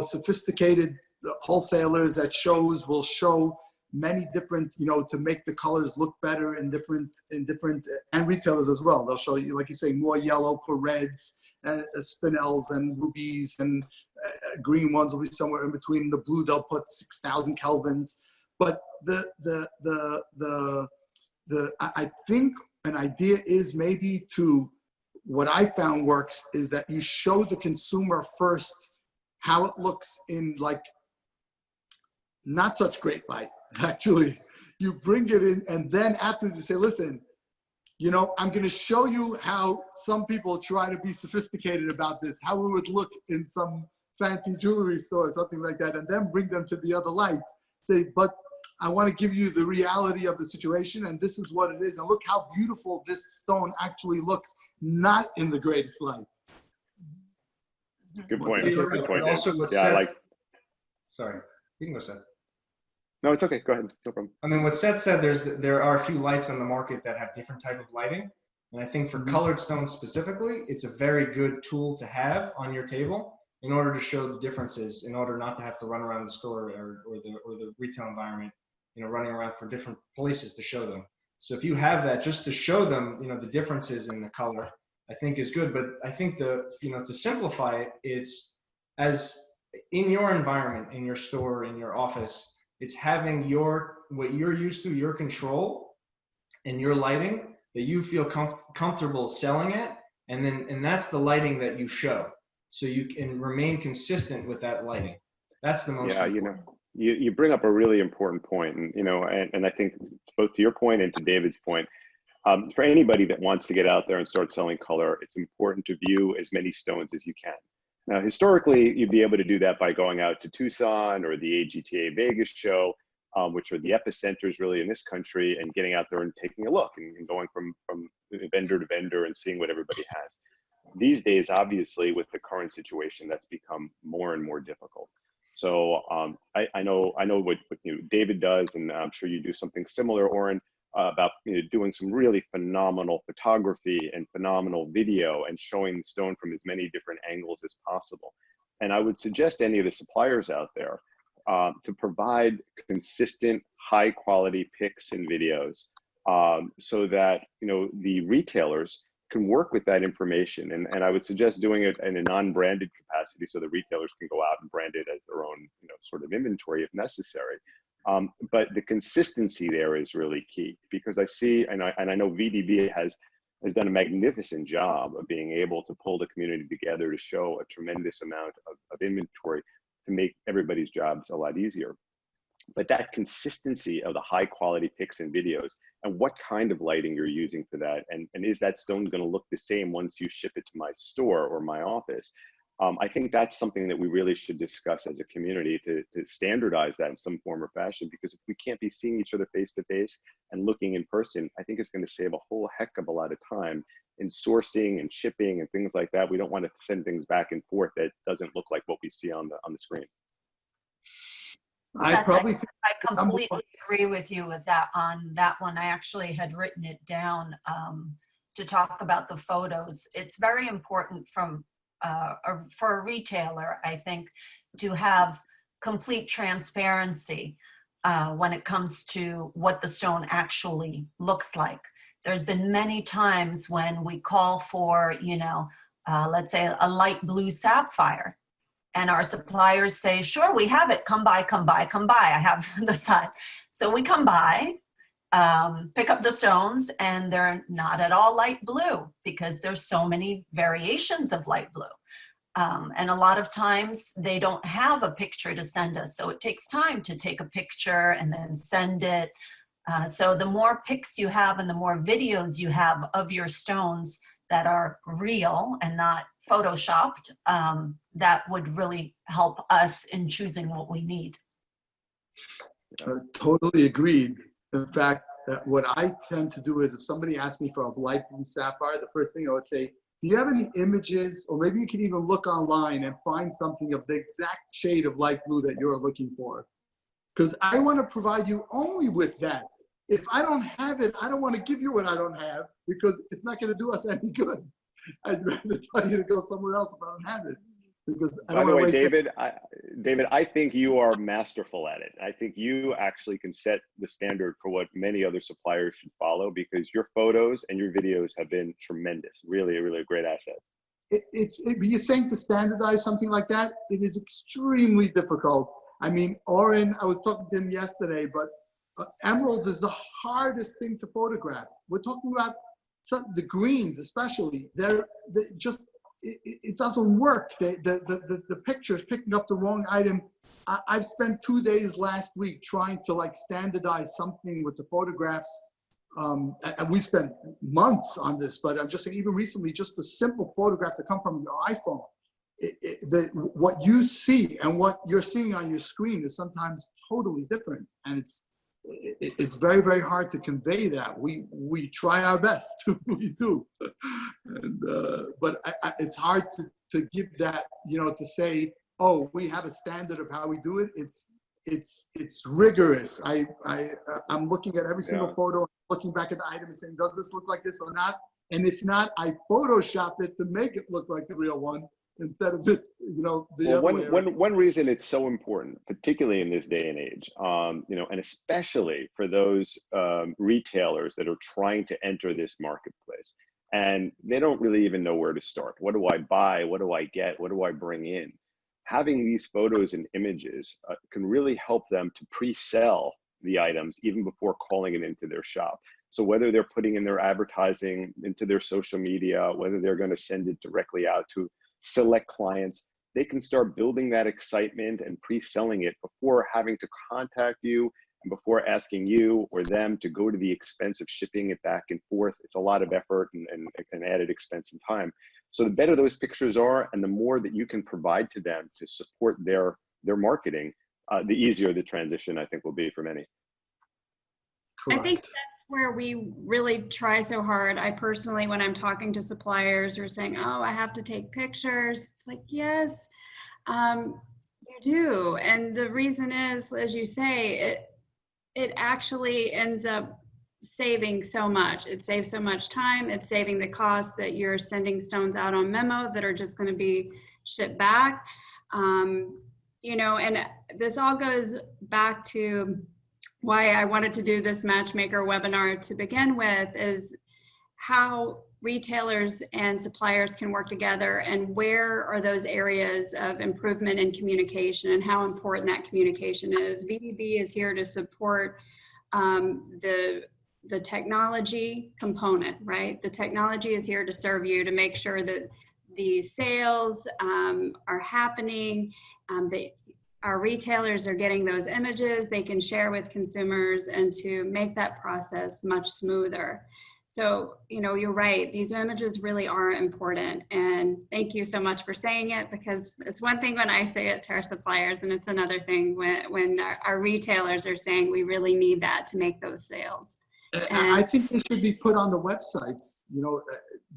Sophisticated wholesalers at shows will show many different, to make the colors look better in different, and retailers as well. They'll show you, like you say, more yellow for reds, spinels and rubies, and green ones will be somewhere in between. The blue, they'll put 6,000 kelvins. But I think an idea is maybe to, what I found works is that you show the consumer first how it looks in like not such great light. Actually, you bring it in, and then after you say, listen, I'm going to show you how some people try to be sophisticated about this, how it would look in some fancy jewelry store or something like that, and then bring them to the other light. But I want to give you the reality of the situation, and this is what it is. And look how beautiful this stone actually looks, not in the greatest light. Good point. Good point. Also, sorry, you can go, Seth. No, it's okay. Go ahead. No problem. I mean, what Seth said, there are a few lights on the market that have different type of lighting. And I think for colored stones specifically, it's a very good tool to have on your table in order to show the differences, in order not to have to run around the store or the retail environment, running around for different places to show them. So if you have that, just to show them, the differences in the color, I think is good. But I think to simplify it, it's as in your environment, in your store, in your office, it's having what you're used to, your control and your lighting that you feel comfortable selling it. And that's the lighting that you show. So you can remain consistent with that lighting. That's the most important. You bring up a really important point, and I think both to your point and to David's point, for anybody that wants to get out there and start selling color, it's important to view as many stones as you can. Now, historically, you'd be able to do that by going out to Tucson or the AGTA Vegas show, which are the epicenters really in this country, and getting out there and taking a look and going from vendor to vendor and seeing what everybody has. These days, obviously, with the current situation, that's become more and more difficult. So I know what David does, and I'm sure you do something similar, Oren, about doing some really phenomenal photography and phenomenal video and showing the stone from as many different angles as possible. And I would suggest any of the suppliers out there to provide consistent, high quality pics and videos so that the retailers can work with that information. And I would suggest doing it in a non-branded capacity so the retailers can go out and brand it as their own sort of inventory if necessary. But the consistency there is really key, because I see, and I know VDB has done a magnificent job of being able to pull the community together to show a tremendous amount of inventory to make everybody's jobs a lot easier. But that consistency of the high quality pics and videos, and what kind of lighting you're using for that, and is that stone going to look the same once you ship it to my store or my office? I think that's something that we really should discuss as a community to standardize that in some form or fashion, because if we can't be seeing each other face to face and looking in person, I think it's going to save a whole heck of a lot of time in sourcing and shipping and things like that. We don't want to send things back and forth that doesn't look like what we see on the screen. I completely agree with you with that on that one. I actually had written it down to talk about the photos. It's very important for a retailer, I think, to have complete transparency when it comes to what the stone actually looks like. There's been many times when we call for, let's say a light blue sapphire, and our suppliers say, sure, we have it, come by, come by, come by. I have the size. So we come by, pick up the stones, and they're not at all light blue because there's so many variations of light blue. And a lot of times they don't have a picture to send us. So it takes time to take a picture and then send it. So the more pics you have and the more videos you have of your stones that are real and not photoshopped, that would really help us in choosing what we need. Totally agreed. In fact, what I tend to do is if somebody asks me for a light blue sapphire, the first thing I would say, do you have any images, or maybe you can even look online and find something of the exact shade of light blue that you're looking for? Because I want to provide you only with that. If I don't have it, I don't want to give you what I don't have, because it's not going to do us any good. I'd rather tell you to go somewhere else if I don't have it. Because I don't By the way, waste David, I think you are masterful at it. I think you actually can set the standard for what many other suppliers should follow, because your photos and your videos have been tremendous. Really, really a great asset. You're saying to standardize something like that, it is extremely difficult. I mean, Oren, I was talking to him yesterday, but emeralds is the hardest thing to photograph. We're talking about the greens, especially. It doesn't work. The picture is picking up the wrong item. I've spent 2 days last week trying to standardize something with the photographs. And we spent months on this, but I'm just saying, even recently, just the simple photographs that come from your iPhone, what you see and what you're seeing on your screen is sometimes totally different. And it's very, very hard to convey that. We try our best, we do, but it's hard to give that, to say, oh, we have a standard of how we do it. It's rigorous. I'm looking at every single photo, looking back at the item and saying, does this look like this or not? And if not, I Photoshop it to make it look like the real one, instead of the other way. One reason it's so important, particularly in this day and age, and especially for those retailers that are trying to enter this marketplace, and they don't really even know where to start. What do I buy? What do I get? What do I bring in? Having these photos and images can really help them to pre-sell the items even before calling it into their shop. So whether they're putting in their advertising into their social media, whether they're going to send it directly out to select clients, they can start building that excitement and pre-selling it before having to contact you and before asking you or them to go to the expense of shipping it back and forth. It's a lot of effort and added expense and time. So the better those pictures are and the more that you can provide to them to support their marketing, the easier the transition I think will be for many. I think Correct. that's where we really try so hard. I personally, when I'm talking to suppliers who are saying, oh, I have to take pictures, it's like, yes, you do. And the reason is, as you say, it actually ends up saving so much. It saves so much time. It's saving the cost that you're sending stones out on memo that are just going to be shipped back. You know, and this all goes back to why I wanted to do this Matchmaker webinar to begin with, is how retailers and suppliers can work together, and where are those areas of improvement in communication and how important that communication is. VDB is here to support the technology component, right? The technology is here to serve you, to make sure that the sales are happening, that our retailers are getting those images they can share with consumers, and to make that process much smoother. So, you know, you're right. These images really are important. And thank you so much for saying it, because it's one thing when I say it to our suppliers, and it's another thing when our retailers are saying we really need that to make those sales. I think they should be put on the websites. You know,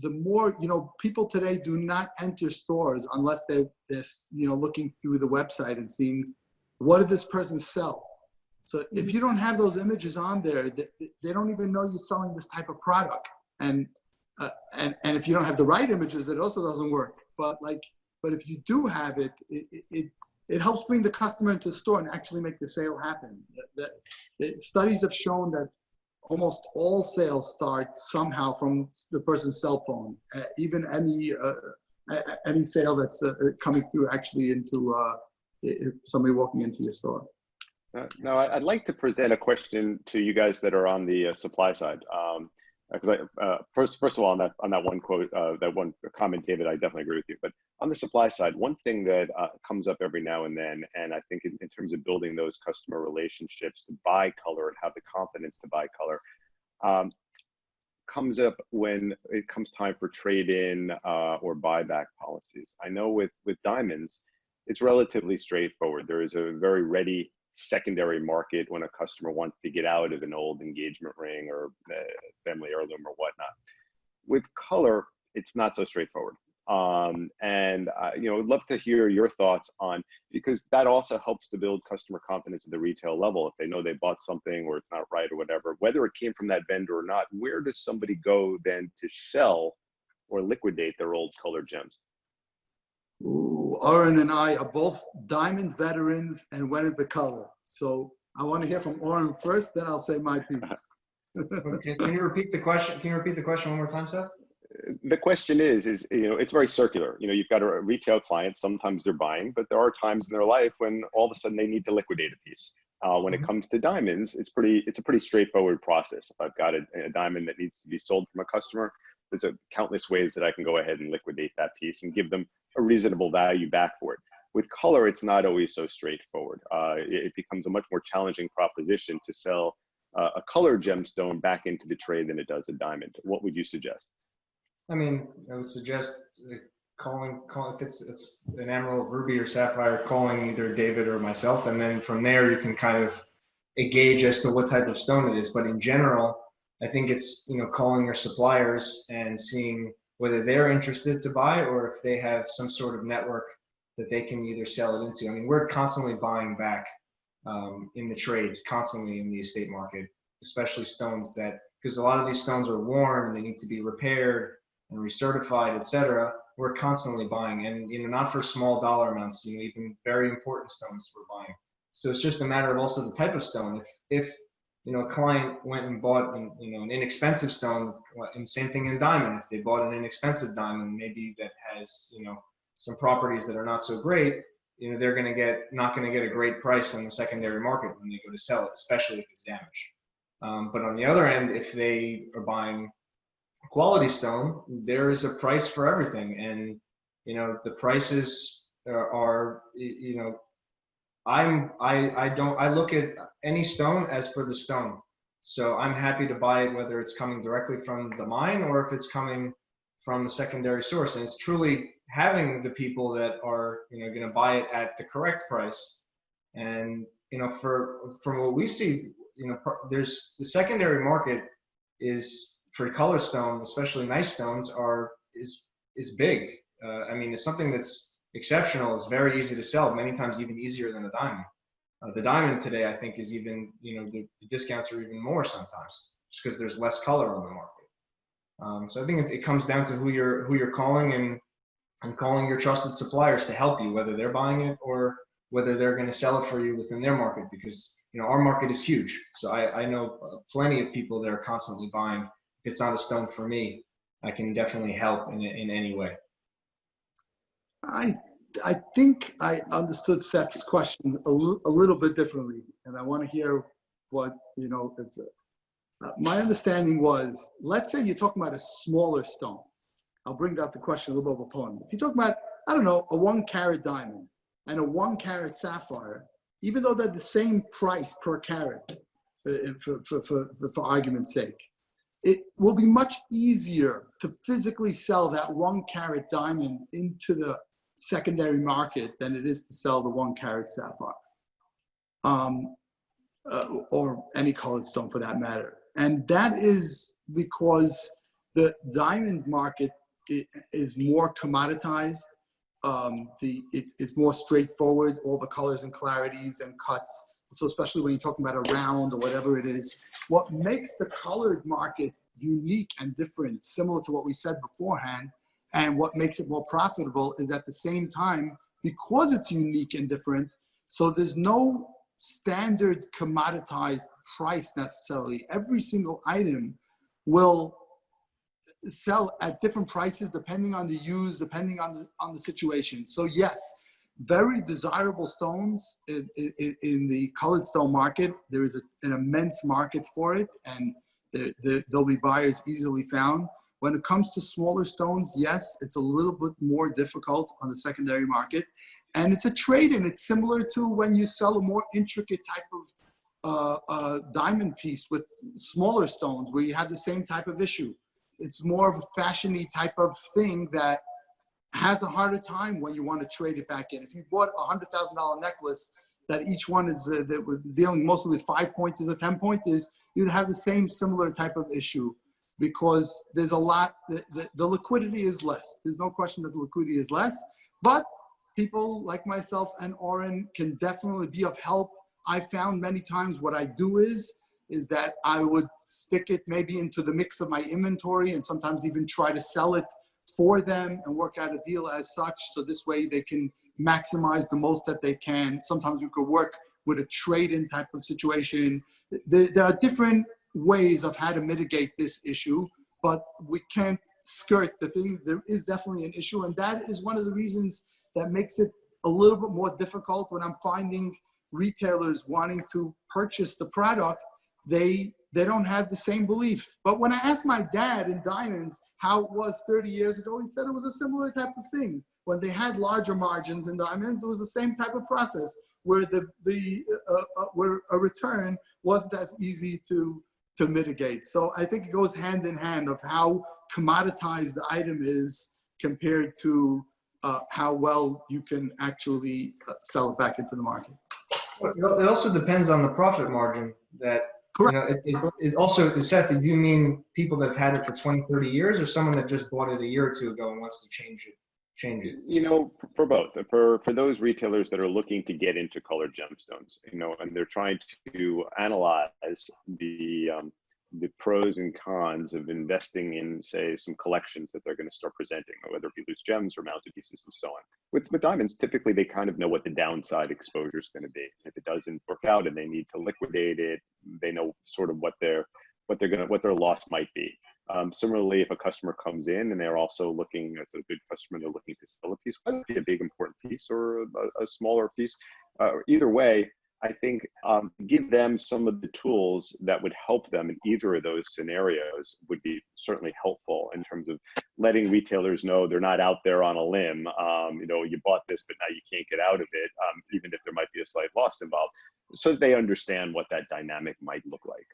the more, you know, people today do not enter stores unless they're, you know, looking through the website and seeing what did this person sell. So if you don't have those images on there, they don't even know you're selling this type of product. And if you don't have the right images, it also doesn't work. But if you do have it, it helps bring the customer into the store and actually make the sale happen. Studies have shown that almost all sales start somehow from the person's cell phone. Even any sale that's coming through actually into somebody walking into your store. Now, I'd like to present a question to you guys that are on the supply side. Because first of all, on that one quote, that one comment, David, I definitely agree with you. But on the supply side, one thing that comes up every now and then, and I think in terms of building those customer relationships to buy color and have the confidence to buy color, comes up when it comes time for trade-in or buyback policies. I know with diamonds, it's relatively straightforward. There is a very ready secondary market when a customer wants to get out of an old engagement ring or family heirloom or whatnot. With color, it's not so straightforward. And you know, I'd love to hear your thoughts on, because that also helps to build customer confidence at the retail level. If they know they bought something or it's not right or whatever, whether it came from that vendor or not, where does somebody go then to sell or liquidate their old colored gems? Ooh, Oren and I are both diamond veterans and went at the color. So I want to hear from Oren first, then I'll say my piece. Okay, can you repeat the question? Can you repeat the question one more time, Seth? The question is, you know, it's very circular. You know, you've got a retail client, sometimes they're buying, but there are times in their life when all of a sudden they need to liquidate a piece. When it comes to diamonds, it's a pretty straightforward process. If I've got a diamond that needs to be sold from a customer, there's countless ways that I can go ahead and liquidate that piece and give them a reasonable value back for it. With color, it's not always so straightforward. It becomes a much more challenging proposition to sell a colored gemstone back into the trade than it does a diamond. What would you suggest? I mean, I would suggest calling if it's an emerald, ruby, or sapphire, calling either David or myself, and then from there you can kind of gauge as to what type of stone it is. But in general, I think it's, you know, calling your suppliers and seeing whether they're interested to buy or if they have some sort of network that they can either sell it into. I mean, we're constantly buying back in the trade, constantly in the estate market, especially stones that, because a lot of these stones are worn and they need to be repaired and recertified, etc. We're constantly buying, and you know, not for small dollar amounts, you know, even very important stones we're buying. So it's just a matter of also the type of stone. If you know, a client went and bought an inexpensive stone, and same thing in diamond. If they bought an inexpensive diamond, maybe that has, you know, some properties that are not so great, you know, they're not going to get a great price on the secondary market when they go to sell it, especially if it's damaged. But on the other end, if they are buying quality stone, there is a price for everything, and you know, the prices are, you know, I look at any stone as for the stone. So I'm happy to buy it whether it's coming directly from the mine or if it's coming from a secondary source. And it's truly having the people that are, you know, going to buy it at the correct price And, you know, from what we see, you know, there's the secondary market is for color stone, especially nice stones, is big. I mean, it's something that's exceptional. It's very easy to sell, many times even easier than a diamond. The diamond today, I think, is even, you know, the discounts are even more sometimes, just because there's less color on the market. So I think it comes down to who you're calling and calling your trusted suppliers to help you, whether they're buying it or whether they're going to sell it for you within their market, because, you know, our market is huge. So I know plenty of people that are constantly buying. If it's not a stone for me, I can definitely help in any way. I think I understood Seth's question a little bit differently, and I want to hear what, you know, my understanding was, let's say you're talking about a smaller stone. I'll bring out the question a little bit of a poem. If you're talking about, I don't know, a 1 carat diamond and a 1 carat sapphire, even though they're the same price per carat, for argument's sake, it will be much easier to physically sell that 1 carat diamond into the secondary market than it is to sell the 1 carat sapphire, or any colored stone for that matter. And that is because the diamond market is more commoditized. It's more straightforward, all the colors and clarities and cuts. So especially when you're talking about a round or whatever it is, what makes the colored market unique and different, similar to what we said beforehand, and what makes it more profitable is at the same time, because it's unique and different, so there's no standard commoditized price necessarily. Every single item will sell at different prices depending on the use, depending on the situation. So yes, very desirable stones in the colored stone market. There is an immense market for it, and there'll be buyers easily found. When it comes to smaller stones, yes, it's a little bit more difficult on the secondary market. And it's a trade-in. It's similar to when you sell a more intricate type of diamond piece with smaller stones where you have the same type of issue. It's more of a fashion-y type of thing that has a harder time when you want to trade it back in. If you bought a $100,000 necklace that each one is that was dealing mostly with 5 pointers or 10 pointers, you'd have the same similar type of issue, because there's a lot, the liquidity is less. There's no question that the liquidity is less, but people like myself and Oren can definitely be of help. I found many times what I do is that I would stick it maybe into the mix of my inventory and sometimes even try to sell it for them and work out a deal as such. So this way they can maximize the most that they can. Sometimes we could work with a trade-in type of situation. There are different ways of how to mitigate this issue, but we can't skirt the thing. There is definitely an issue, and that is one of the reasons that makes it a little bit more difficult when I'm finding retailers wanting to purchase the product. They don't have the same belief. But when I asked my dad in diamonds how it was 30 years ago, he said it was a similar type of thing. When they had larger margins in diamonds, it was the same type of process where where a return wasn't as easy to mitigate. So I think it goes hand in hand of how commoditized the item is compared to how well you can actually sell it back into the market. It also depends on the profit margin that, correct. You know, it also, Seth, do you mean people that have had it for 20, 30 years, or someone that just bought it a year or two ago and wants to change it? You know, for both. For those retailers that are looking to get into colored gemstones, you know, and they're trying to analyze the pros and cons of investing in, say, some collections that they're going to start presenting, whether it be loose gems or mounted pieces and so on. With diamonds, typically they kind of know what the downside exposure is going to be. If it doesn't work out and they need to liquidate it, they know sort of what their loss might be. Similarly, if a customer comes in and they're also looking, it's a good customer, they're looking to sell a piece, whether it be a big important piece or a smaller piece, either way, I think give them some of the tools that would help them in either of those scenarios would be certainly helpful in terms of letting retailers know they're not out there on a limb. You know, you bought this, but now you can't get out of it, even if there might be a slight loss involved, so that they understand what that dynamic might look like.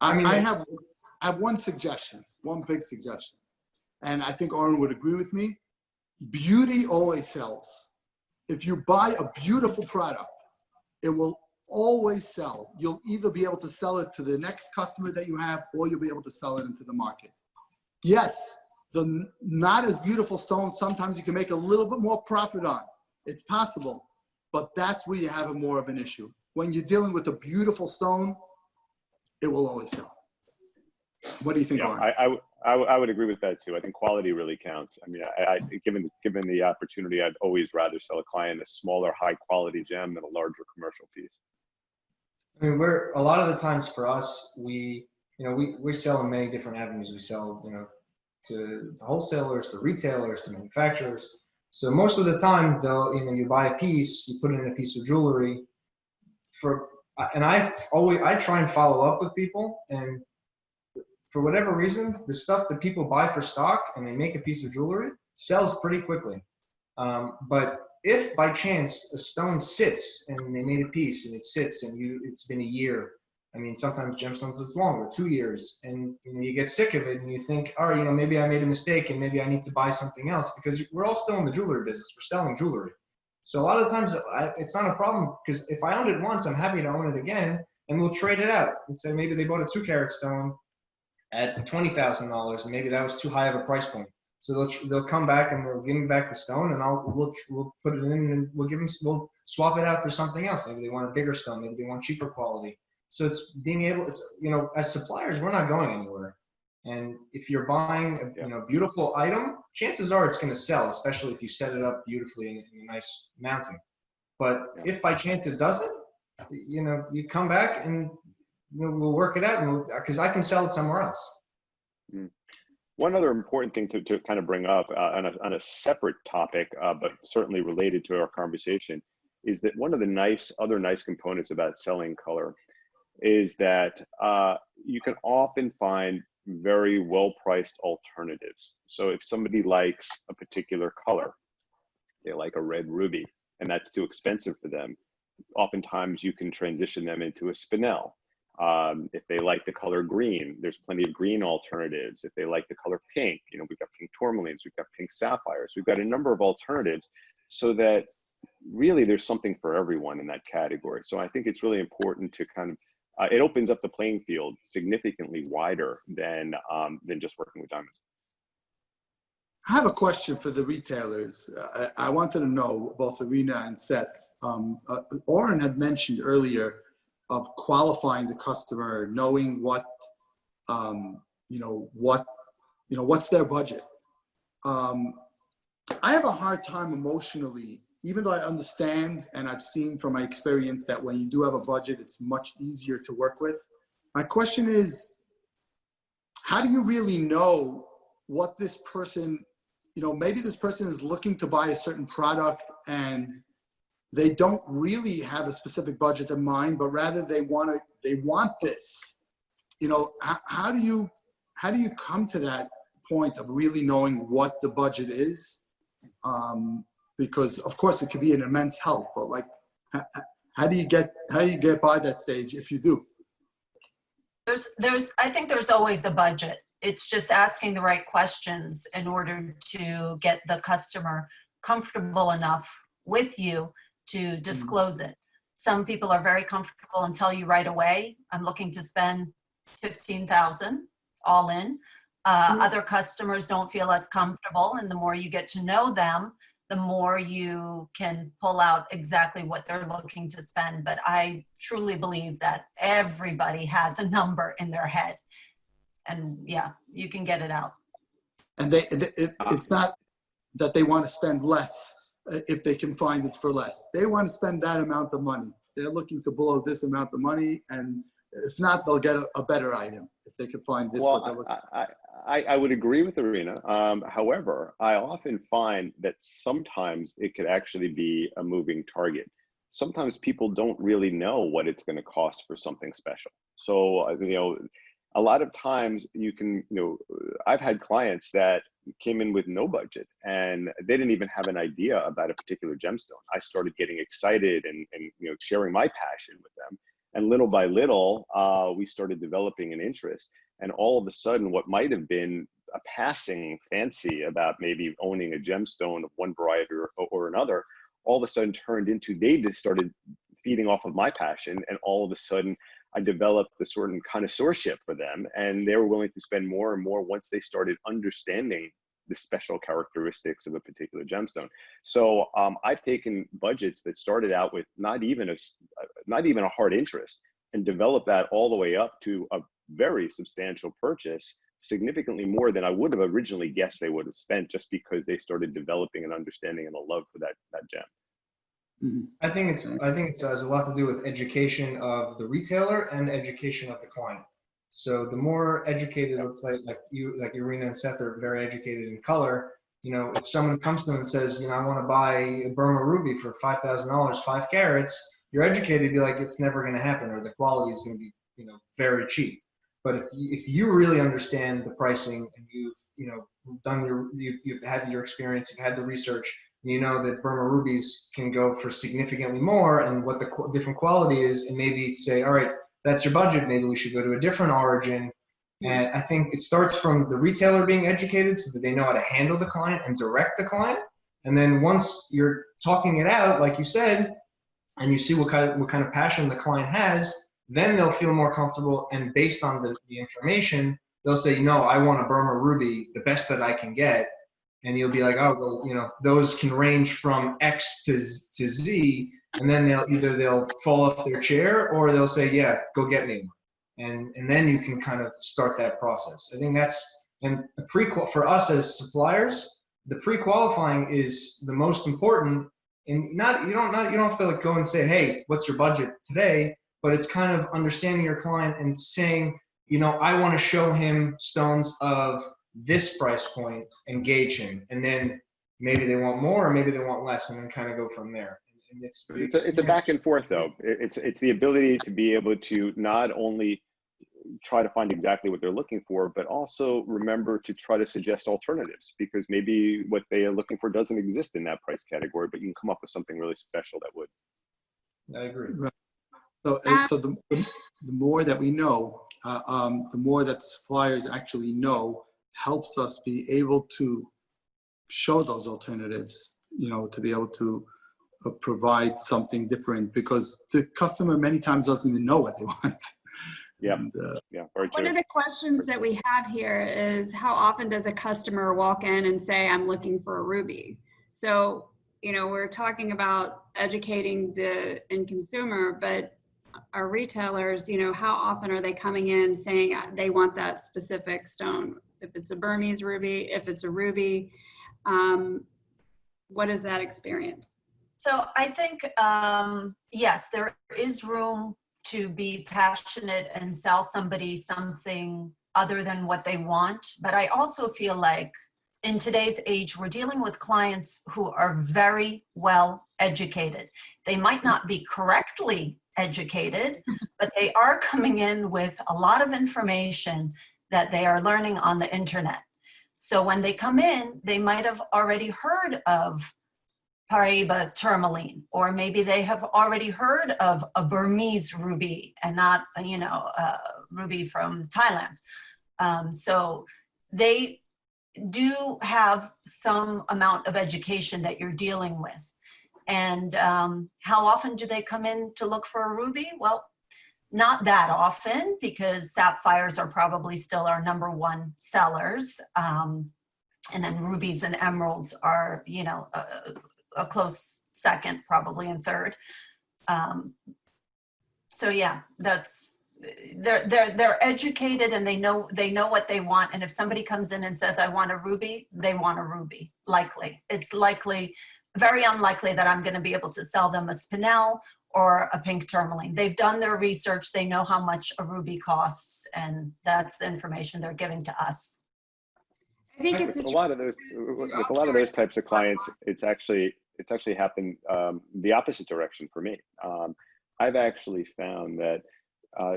I have one suggestion, one big suggestion, and I think Oren would agree with me. Beauty always sells. If you buy a beautiful product it will always sell. You'll either be able to sell it to the next customer that you have, or you'll be able to sell it into the market. Yes, the not as beautiful stones, sometimes you can make a little bit more profit on. It's possible, but that's where you have a more of an issue. When you're dealing with a beautiful stone, it will always sell. What do you think, Yeah, Oren? I would agree with that too. I think quality really counts. I mean, I given the opportunity, I'd always rather sell a client a smaller, high quality gem than a larger commercial piece. I mean, we're a lot of the times for us, we sell in many different avenues. We sell, to wholesalers, to retailers, to manufacturers. So most of the time, though, you buy a piece, you put in a piece of jewelry. And I try and follow up with people, and for whatever reason, the stuff that people buy for stock and they make a piece of jewelry sells pretty quickly. But if by chance a stone sits and they made a piece and it sits and it's been a year, I mean, sometimes gemstones it's longer, 2 years, and you get sick of it and you think, all right, maybe I made a mistake and maybe I need to buy something else, because we're all still in the jewelry business. We're selling jewelry. So a lot of times it's not a problem, because if I owned it once, I'm happy to own it again, and we'll trade it out and say maybe they bought a 2-carat stone at $20,000 and maybe that was too high of a price point. So they'll come back and they'll give me back the stone, and we'll put it in and we'll swap it out for something else. Maybe they want a bigger stone, maybe they want cheaper quality. So it's being able, as suppliers, we're not going anywhere. And if you're buying a beautiful item, chances are it's going to sell, especially if you set it up beautifully in a nice mounting. But if by chance it doesn't, you come back and we'll work it out, because I can sell it somewhere else. One other important thing to kind of bring up on a separate topic, but certainly related to our conversation, is that one of the other nice components about selling color is that you can often find very well-priced alternatives. So if somebody likes a particular color, they like a red ruby, and that's too expensive for them, oftentimes you can transition them into a spinel. If they like the color green, there's plenty of green alternatives. If they like the color pink, we've got pink tourmalines, we've got pink sapphires, we've got a number of alternatives, so that really there's something for everyone in that category. So I think it's really important to kind of, it opens up the playing field significantly wider than just working with diamonds. I have a question for the retailers. I wanted to know, both Irina and Seth, Oren had mentioned earlier of qualifying the customer, knowing what's their budget. I have a hard time emotionally, even though I understand and I've seen from my experience that when you do have a budget, it's much easier to work with. My question is, how do you really know what this person, maybe this person is looking to buy a certain product and they don't really have a specific budget in mind, but rather they want this. How do you come to that point of really knowing what the budget is? Because of course it could be an immense help, but like, how do you get by that stage if you do? I think there's always a budget. It's just asking the right questions in order to get the customer comfortable enough with you to disclose it. Some people are very comfortable and tell you right away, I'm looking to spend $15,000 all in. Other customers don't feel as comfortable, and the more you get to know them, the more you can pull out exactly what they're looking to spend. But I truly believe that everybody has a number in their head, and you can get it out. And it's not that they want to spend less if they can find it for less. They want to spend that amount of money. They're looking to blow this amount of money, and if not, they'll get a better item if they can find this. Well, I would agree with Irina. However, I often find that sometimes it could actually be a moving target. Sometimes people don't really know what it's going to cost for something special. So, a lot of times I've had clients that came in with no budget and they didn't even have an idea about a particular gemstone. I started getting excited and sharing my passion with them. And little by little, we started developing an interest. And all of a sudden, what might have been a passing fancy about maybe owning a gemstone of one variety or another, all of a sudden turned into, they just started feeding off of my passion, and all of a sudden I developed a certain connoisseurship for them, and they were willing to spend more and more once they started understanding the special characteristics of a particular gemstone. So I've taken budgets that started out with not even a hard interest, and developed that all the way up to a very substantial purchase, significantly more than I would have originally guessed they would have spent, just because they started developing an understanding and a love for that gem. I think it has a lot to do with education of the retailer and education of the client. So the more educated, let's say like Irina and Seth are very educated in color. You know, if someone comes to them and says, you know, I want to buy a Burma ruby for $5,000, 5 carats, you're educated to be like, it's never going to happen, or the quality is going to be, you know, very cheap. But if you really understand the pricing, and you've had your experience, you've had the research, and you know that Burma rubies can go for significantly more, and what the different quality is, and maybe say, all right, that's your budget, maybe we should go to a different origin. And I think it starts from the retailer being educated so that they know how to handle the client and direct the client. And then once you're talking it out, like you said, and you see what kind of passion the client has, then they'll feel more comfortable, and based on the information, they'll say, no, I want a Burma ruby, the best that I can get. And you'll be like, oh, well, you know, those can range from X to Z, and then they'll fall off their chair, or they'll say, yeah, go get me one. And then you can kind of start that process. I think for us as suppliers, the pre-qualifying is the most important. And you don't have to like go and say, hey, what's your budget today? But it's kind of understanding your client and saying, you know, I want to show him stones of this price point, engage him, and then maybe they want more, or maybe they want less, and then kind of go from there. And it's a back and forth, though. It's the ability to be able to not only try to find exactly what they're looking for, but also remember to try to suggest alternatives, because maybe what they are looking for doesn't exist in that price category, but you can come up with something really special that would. I agree. Right. So the more that we know, the more that the suppliers actually know, helps us be able to show those alternatives, you know, to be able to provide something different, because the customer many times doesn't even know what they want. Yeah. And, Yeah. Very true. One of the questions that we have here is, how often does a customer walk in and say, I'm looking for a ruby? So, you know, we're talking about educating the end consumer, but our retailers, you know, how often are they coming in saying they want that specific stone? If it's a Burmese ruby, if it's a ruby, what is that experience? So I think, yes, there is room to be passionate and sell somebody something other than what they want. But I also feel like in today's age, we're dealing with clients who are very well educated. They might not be correctly educated, but they are coming in with a lot of information that they are learning on the internet. So when they come in, they might have already heard of Paraiba tourmaline, or maybe they have already heard of a Burmese ruby and not, you know, a ruby from Thailand. So they do have some amount of education that you're dealing with. And how often do they come in to look for a ruby? Well, not that often, because sapphires are probably still our #1 sellers. And then rubies and emeralds are, you know, a close second, probably, and third. So yeah, they're educated, and they know what they want. And if somebody comes in and says, I want a ruby, they want a ruby. Likely, it's likely, very unlikely that I'm going to be able to sell them a spinel or a pink tourmaline. They've done their research. They know how much a ruby costs, and that's the information they're giving to us. I think With a lot of those types of clients, it's actually happened the opposite direction for me. I've actually found that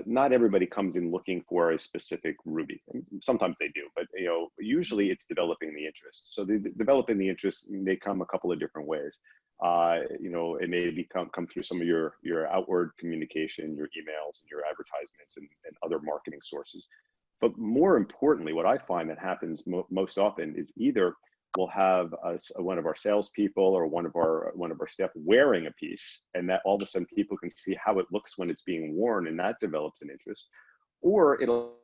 not everybody comes in looking for a specific ruby. Sometimes they do, but you know, usually it's developing the interest. So developing the interest may come a couple of different ways. You know, it may come through some of your outward communication, your emails and your advertisements and other marketing sources. But more importantly, what I find that happens most often is either we'll have one of our salespeople or one of our staff wearing a piece, and that all of a sudden people can see how it looks when it's being worn, and that develops an interest. Or it'll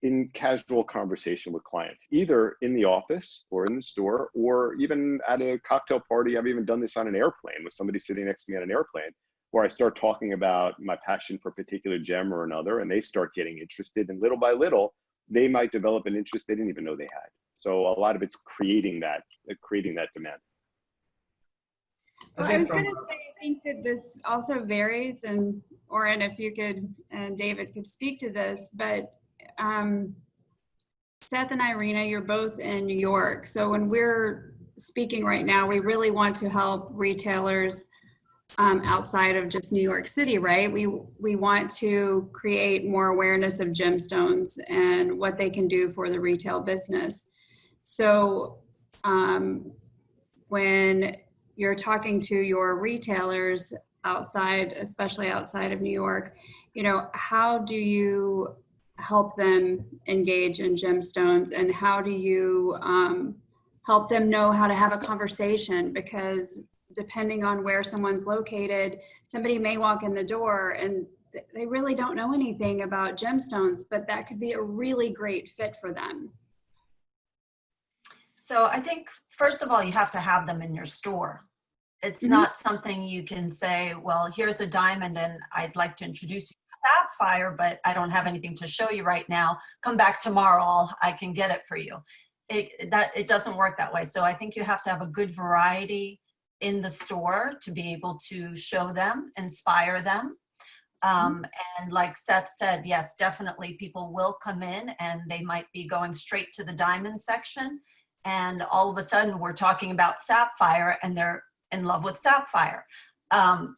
in casual conversation with clients, either in the office or in the store, or even at a cocktail party. I've even done this on an airplane with somebody sitting next to me on an airplane, where I start talking about my passion for a particular gem or another, and they start getting interested, and little by little, they might develop an interest they didn't even know they had. So a lot of it's creating that demand. Well, I was going to say, I think that this also varies, and Oren, if you could, and David could speak to this, but Seth and Irina, you're both in New York. So when we're speaking right now, we really want to help retailers outside of just New York City, right? We want to create more awareness of gemstones and what they can do for the retail business. So when you're talking to your retailers outside, especially outside of New York, how do you help them engage in gemstones, and how do you help them know how to have a conversation? Because depending on where someone's located, somebody may walk in the door and they really don't know anything about gemstones, but that could be a really great fit for them. So I think, first of all, you have to have them in your store. It's not something you can say, well, here's a diamond and I'd like to introduce you to sapphire, but I don't have anything to show you right now. Come back tomorrow, I can get it for you. It doesn't work that way. So I think you have to have a good variety in the store to be able to show them, inspire them. And like Seth said, yes, definitely people will come in and they might be going straight to the diamond section. And all of a sudden we're talking about sapphire and they're in love with sapphire.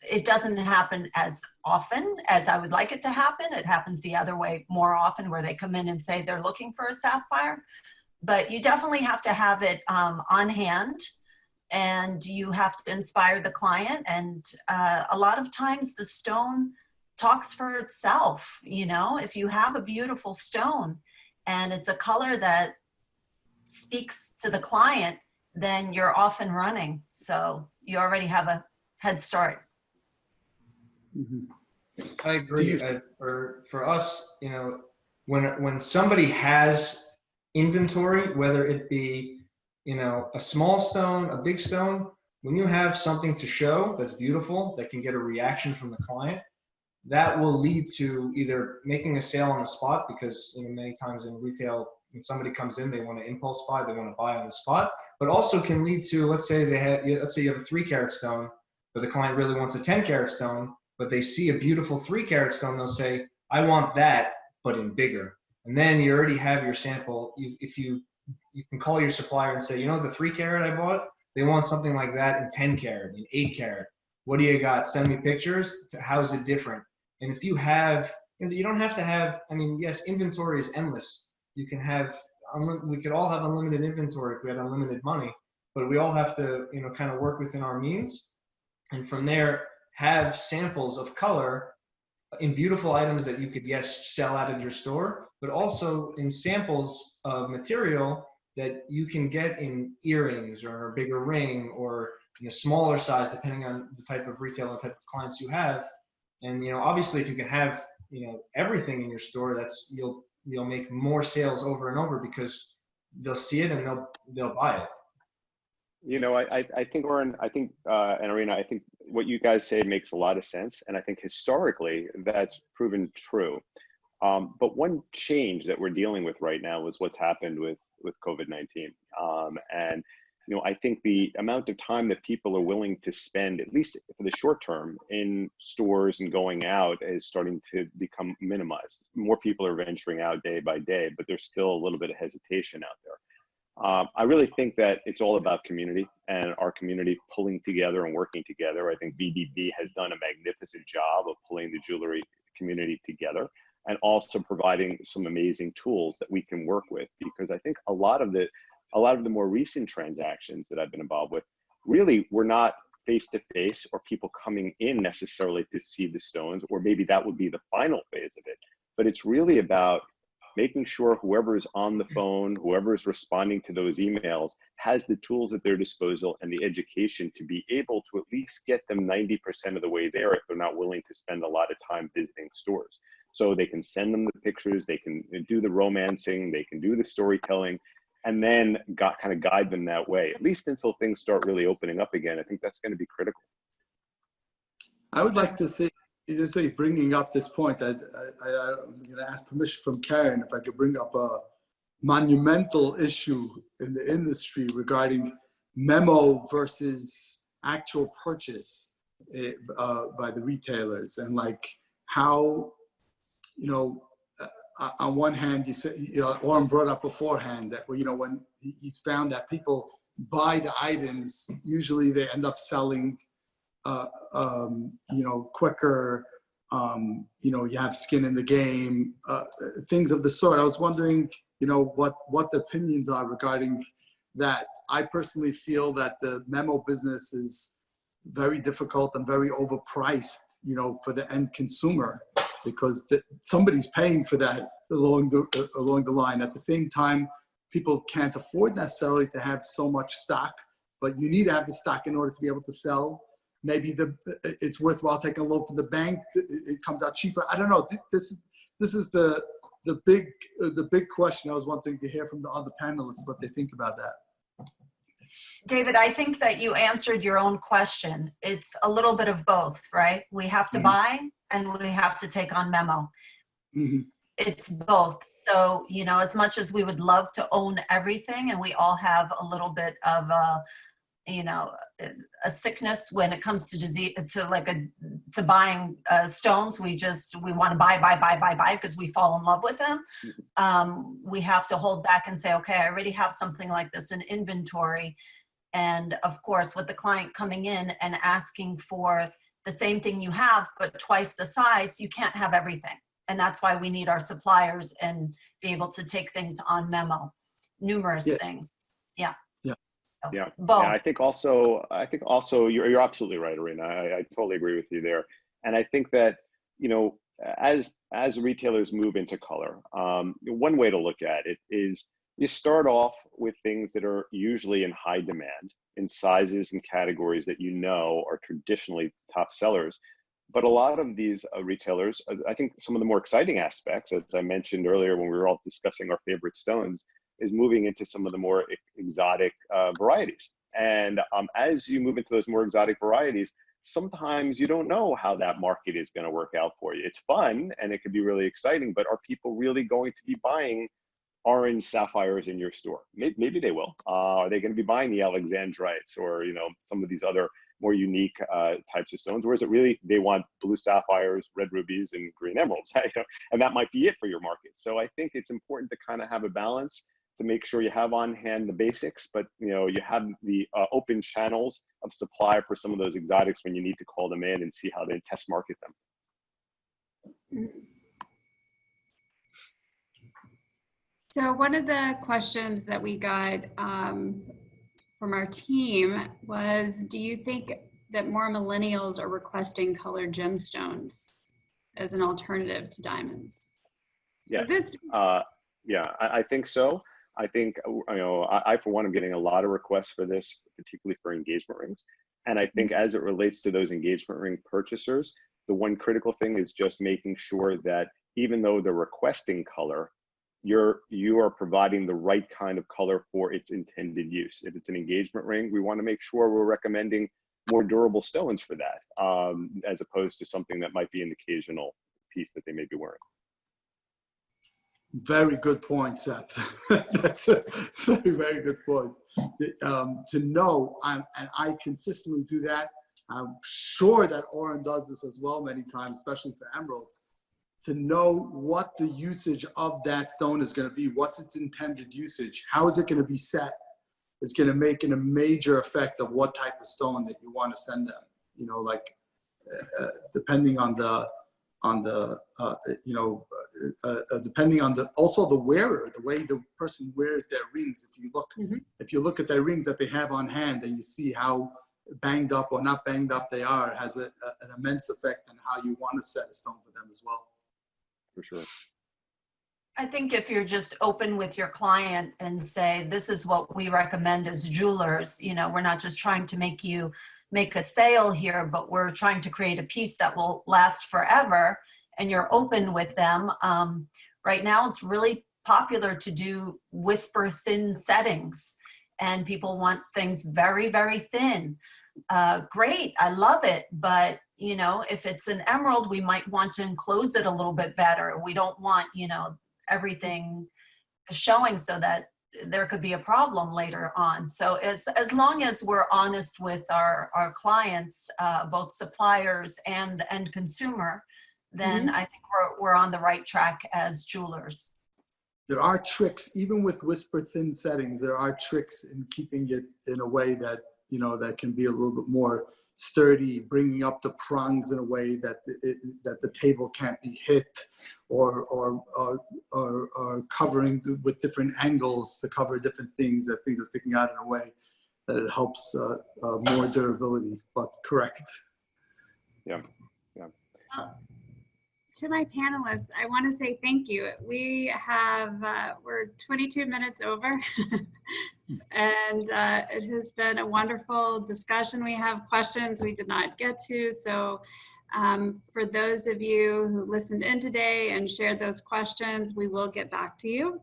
It doesn't happen as often as I would like it to happen. It happens the other way more often, where they come in and say they're looking for a sapphire. But you definitely have to have it on hand, and you have to inspire the client. And a lot of times the stone talks for itself. If you have a beautiful stone and it's a color that speaks to the client, then you're off and running. So you already have a head start. I agree. For us, when somebody has inventory, whether it be, a small stone, a big stone, when you have something to show that's beautiful, that can get a reaction from the client, that will lead to either making a sale on the spot, because many times in retail, when somebody comes in, they want to impulse buy, they want to buy on the spot, but also can lead to, let's say you have a 3-carat stone, but the client really wants a 10-carat stone, but they see a beautiful 3-carat stone, they'll say, I want that, but in bigger. And then you already have your sample. If you can call your supplier and say, the 3-carat I bought, they want something like that in 10-carat, in 8-carat. What do you got? Send me pictures. How is it different? And if you have, you don't have to have, yes, inventory is endless. You can have, we could all have unlimited inventory if we had unlimited money, but we all have to, kind of work within our means. And from there, have samples of color in beautiful items that you could, yes, sell out of your store, but also in samples of material that you can get in earrings or a bigger ring, or in a smaller size, depending on the type of retail and type of clients you have. And, obviously if you can have, everything in your store, you'll make more sales over and over, because they'll see it and they'll buy it. I think, Oren, and Irina, I think what you guys say makes a lot of sense. And I think historically that's proven true. But one change that we're dealing with right now is what's happened with COVID-19. And I think the amount of time that people are willing to spend, at least for the short term, in stores and going out is starting to become minimized. More people are venturing out day by day, but there's still a little bit of hesitation out there. I really think that it's all about community, and our community pulling together and working together. I think VDB has done a magnificent job of pulling the jewelry community together, and also providing some amazing tools that we can work with, because I think a lot of the more recent transactions that I've been involved with really were not face-to-face, or people coming in necessarily to see the stones, or maybe that would be the final phase of it. But it's really about making sure whoever is on the phone, whoever is responding to those emails has the tools at their disposal and the education to be able to at least get them 90% of the way there if they're not willing to spend a lot of time visiting stores. So they can send them the pictures, they can do the romancing, they can do the storytelling, and then kind of guide them that way, at least until things start really opening up again. I think that's going to be critical. I would like to think, bringing up this point, I'm going to ask permission from Karen if I could bring up a monumental issue in the industry regarding memo versus actual purchase by the retailers, and like how, you know, on one hand, you said, Oren brought up beforehand that, you know, when he's found that people buy the items, usually they end up selling, you know, quicker, you know, you have skin in the game, things of the sort. I was wondering, you know, what the opinions are regarding that. I personally feel that the memo business is very difficult and very overpriced, you know, for the end consumer, because somebody's paying for that along the line. At the same time, people can't afford necessarily to have so much stock, but you need to have the stock in order to be able to sell. Maybe it's worthwhile taking a loan from the bank. It comes out cheaper. I don't know. This is the big question. I was wanting to hear from the other panelists what they think about that. David, I think that you answered your own question. It's a little bit of both, right? We have to buy and we have to take on memo. It's both. So, you know, as much as we would love to own everything, and we all have a little bit of you know, a sickness when it comes to disease, to buying stones. We want to buy because we fall in love with them. We have to hold back and say, okay, I already have something like this in inventory. And of course, with the client coming in and asking for the same thing you have, but twice the size, you can't have everything. And that's why we need our suppliers and be able to take things on memo, numerous things. Yeah. Yeah. Both. Yeah, I think also you're absolutely right, Irina. I totally agree with you there. And I think that, you know, as retailers move into color, one way to look at it is you start off with things that are usually in high demand in sizes and categories that you know are traditionally top sellers. But a lot of these retailers, I think some of the more exciting aspects, as I mentioned earlier when we were all discussing our favorite stones, is moving into some of the more exotic varieties. And as you move into those more exotic varieties, sometimes you don't know how that market is going to work out for you. It's fun and it could be really exciting, but are people really going to be buying orange sapphires in your store? Maybe they will. Are they going to be buying the Alexandrites or, you know, some of these other more unique types of stones? Or is it really they want blue sapphires, red rubies, and green emeralds? And that might be it for your market. So I think it's important to kind of have a balance, to make sure you have on hand the basics, but you know, you have the open channels of supply for some of those exotics when you need to call them in and see how they test market them. So one of the questions that we got from our team was, do you think that more millennials are requesting colored gemstones as an alternative to diamonds? Yes. So yeah, I think so. I think, you know, I for one am getting a lot of requests for this, particularly for engagement rings. And I think as it relates to those engagement ring purchasers, the one critical thing is just making sure that even though they're requesting color, you are providing the right kind of color for its intended use. If it's an engagement ring, we want to make sure we're recommending more durable stones for that, as opposed to something that might be an occasional piece that they may be wearing. Very good point, Seth. That's a very, very good point. To know, and I consistently do that. I'm sure that Oren does this as well many times, especially for emeralds, to know what the usage of that stone is going to be, what's its intended usage, how is it going to be set. It's going to make a major effect of what type of stone that you want to send them. You know, like depending on the depending on also the wearer, the way the person wears their rings. If you look at their rings that they have on hand and you see how banged up or not banged up they are, it has an immense effect on how you want to set a stone for them as well. For sure. I think if you're just open with your client and say, this is what we recommend as jewelers, you know, we're not just trying to make you make a sale here, but we're trying to create a piece that will last forever, and you're open with them. Right now, it's really popular to do whisper thin settings, and people want things very, very thin. Great, I love it, but you know, if it's an emerald, we might want to enclose it a little bit better. We don't want, you know, everything showing so that there could be a problem later on. So as long as we're honest with our clients, both suppliers and the end consumer, then I think we're on the right track as jewelers. There are tricks, even with whisper thin settings, there are tricks in keeping it in a way that, you know, that can be a little bit more sturdy, bringing up the prongs in a way that that the table can't be hit, or covering with different angles to cover different things, that things are sticking out in a way that it helps more durability, but correct. Yeah. To my panelists, I want to say thank you. We have, we're 22 minutes over and it has been a wonderful discussion. We have questions we did not get to. So for those of you who listened in today and shared those questions, we will get back to you.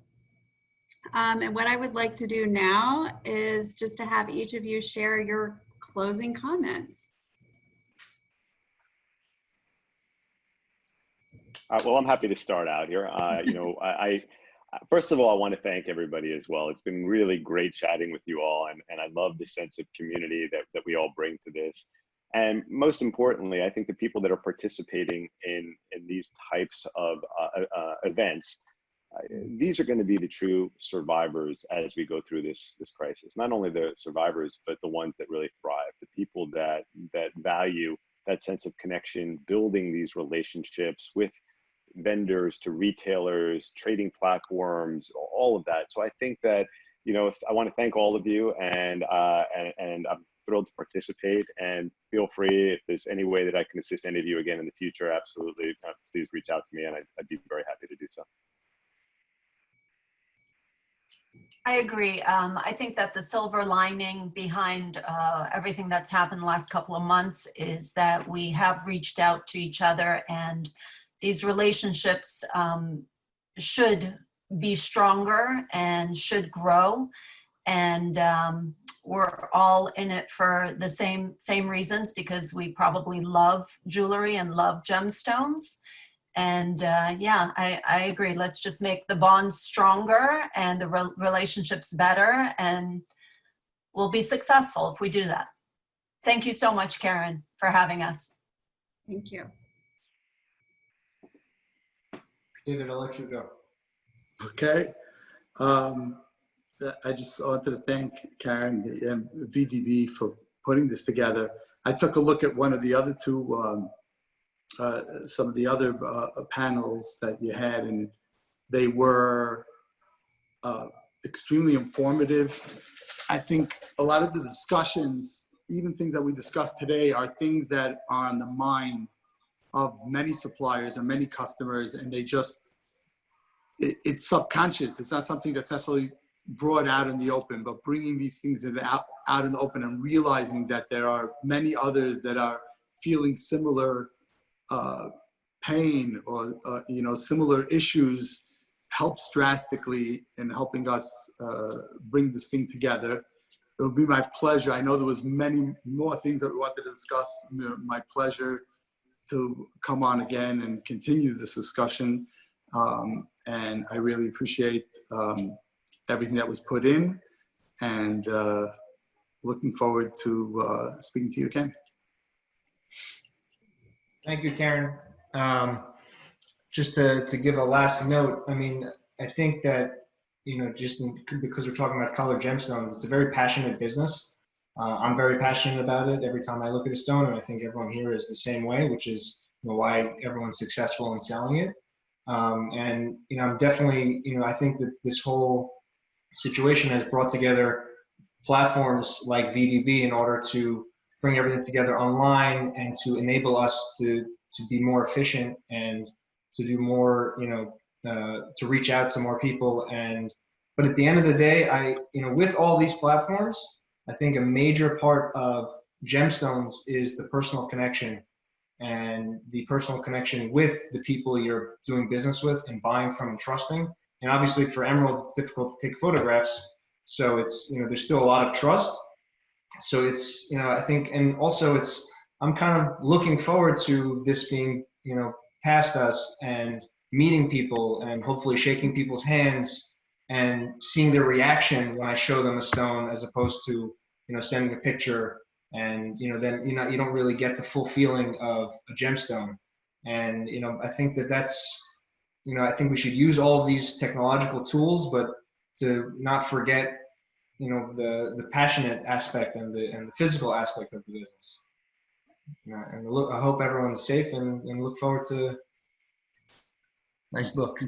And what I would like to do now is just to have each of you share your closing comments. Well, I'm happy to start out here. You know, first of all, I want to thank everybody as well. It's been really great chatting with you all, and I love the sense of community that we all bring to this. And most importantly, I think the people that are participating in these types of events, these are going to be the true survivors as we go through this crisis. Not only the survivors, but the ones that really thrive, the people that value that sense of connection, building these relationships with vendors to retailers, trading platforms, all of that. So I think that, you know, I want to thank all of you, and I'm thrilled to participate, and feel free if there's any way that I can assist any of you again in the future, absolutely, please reach out to me, and I'd be very happy to do so. I agree. I think that the silver lining behind everything that's happened the last couple of months is that we have reached out to each other, and these relationships should be stronger and should grow. And we're all in it for the same reasons, because we probably love jewelry and love gemstones. And yeah, I agree. Let's just make the bonds stronger and the relationships better, and we'll be successful if we do that. Thank you so much, Karen, for having us. Thank you. David, I'll let you go. Okay. I just wanted to thank Karen and VDB for putting this together. I took a look at one of the other two, some of the other panels that you had, and they were extremely informative. I think a lot of the discussions, even things that we discussed today, are things that are on the mind of many suppliers and many customers, and they just, it's subconscious. It's not something that's necessarily brought out in the open, but bringing these things out in the open and realizing that there are many others that are feeling similar pain or you know, similar issues helps drastically in helping us bring this thing together. It would be my pleasure. I know there was many more things that we wanted to discuss. My pleasure to come on again and continue this discussion. And I really appreciate everything that was put in, and looking forward to speaking to you again. Thank you, Karen. Just to give a last note, I mean, I think that, you know, because we're talking about colored gemstones, it's a very passionate business. I'm very passionate about it every time I look at a stone, and I think everyone here is the same way, which is, you know, why everyone's successful in selling it. And, you know, I'm definitely, you know, I think that this whole situation has brought together platforms like VDB in order to bring everything together online and to enable us to be more efficient and to do more, you know, to reach out to more people. But at the end of the day, with all these platforms, I think a major part of Gemstones is the personal connection, and the personal connection with the people you're doing business with and buying from and trusting. And obviously for Emerald, it's difficult to take photographs. So it's, there's still a lot of trust. So it's, I think, and also I'm kind of looking forward to this being, past us and meeting people and hopefully shaking people's hands and seeing their reaction when I show them a stone, as opposed to, sending a picture and, then, you don't really get the full feeling of a gemstone. And, I think that's, I think we should use all of these technological tools, but to not forget, the passionate aspect and the physical aspect of the business. And I hope everyone's safe and look forward to nice book.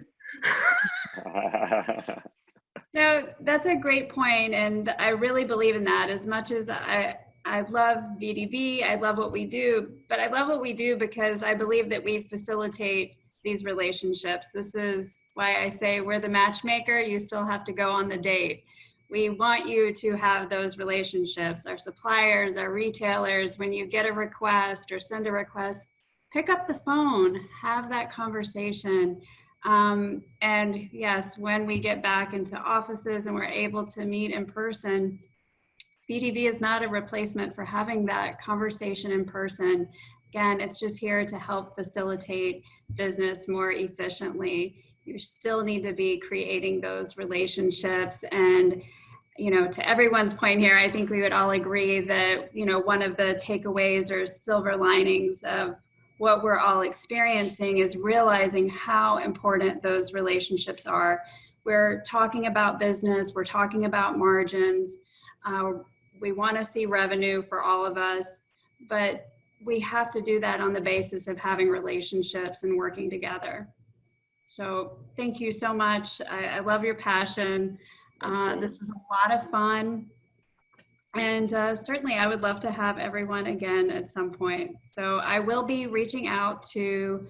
No, that's a great point, and I really believe in that. As much as I love VDB, I love what we do, but I love what we do because I believe that we facilitate these relationships. This is why I say we're the matchmaker. You still have to go on the date. We want you to have those relationships. Our suppliers, our retailers, when you get a request or send a request, pick up the phone, have that conversation. And yes, when we get back into offices and we're able to meet in person, VDB is not a replacement for having that conversation in person. Again, it's just here to help facilitate business more efficiently. You still need to be creating those relationships. And, to everyone's point here, I think we would all agree that, one of the takeaways or silver linings of what we're all experiencing is realizing how important those relationships are. We're talking about business, we're talking about margins. We want to see revenue for all of us, but we have to do that on the basis of having relationships and working together. So thank you so much. I love your passion. This was a lot of fun. And certainly I would love to have everyone again at some point. So I will be reaching out to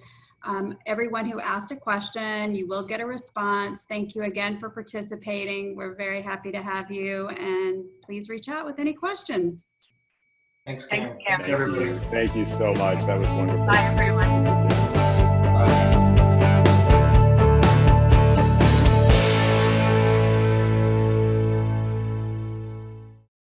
everyone who asked a question. You will get a response. Thank you again for participating. We're very happy to have you, and please reach out with any questions. Thanks, Thanks, Karen. Karen. Thanks, everybody. Thank you so much. That was wonderful. Bye, everyone. Bye.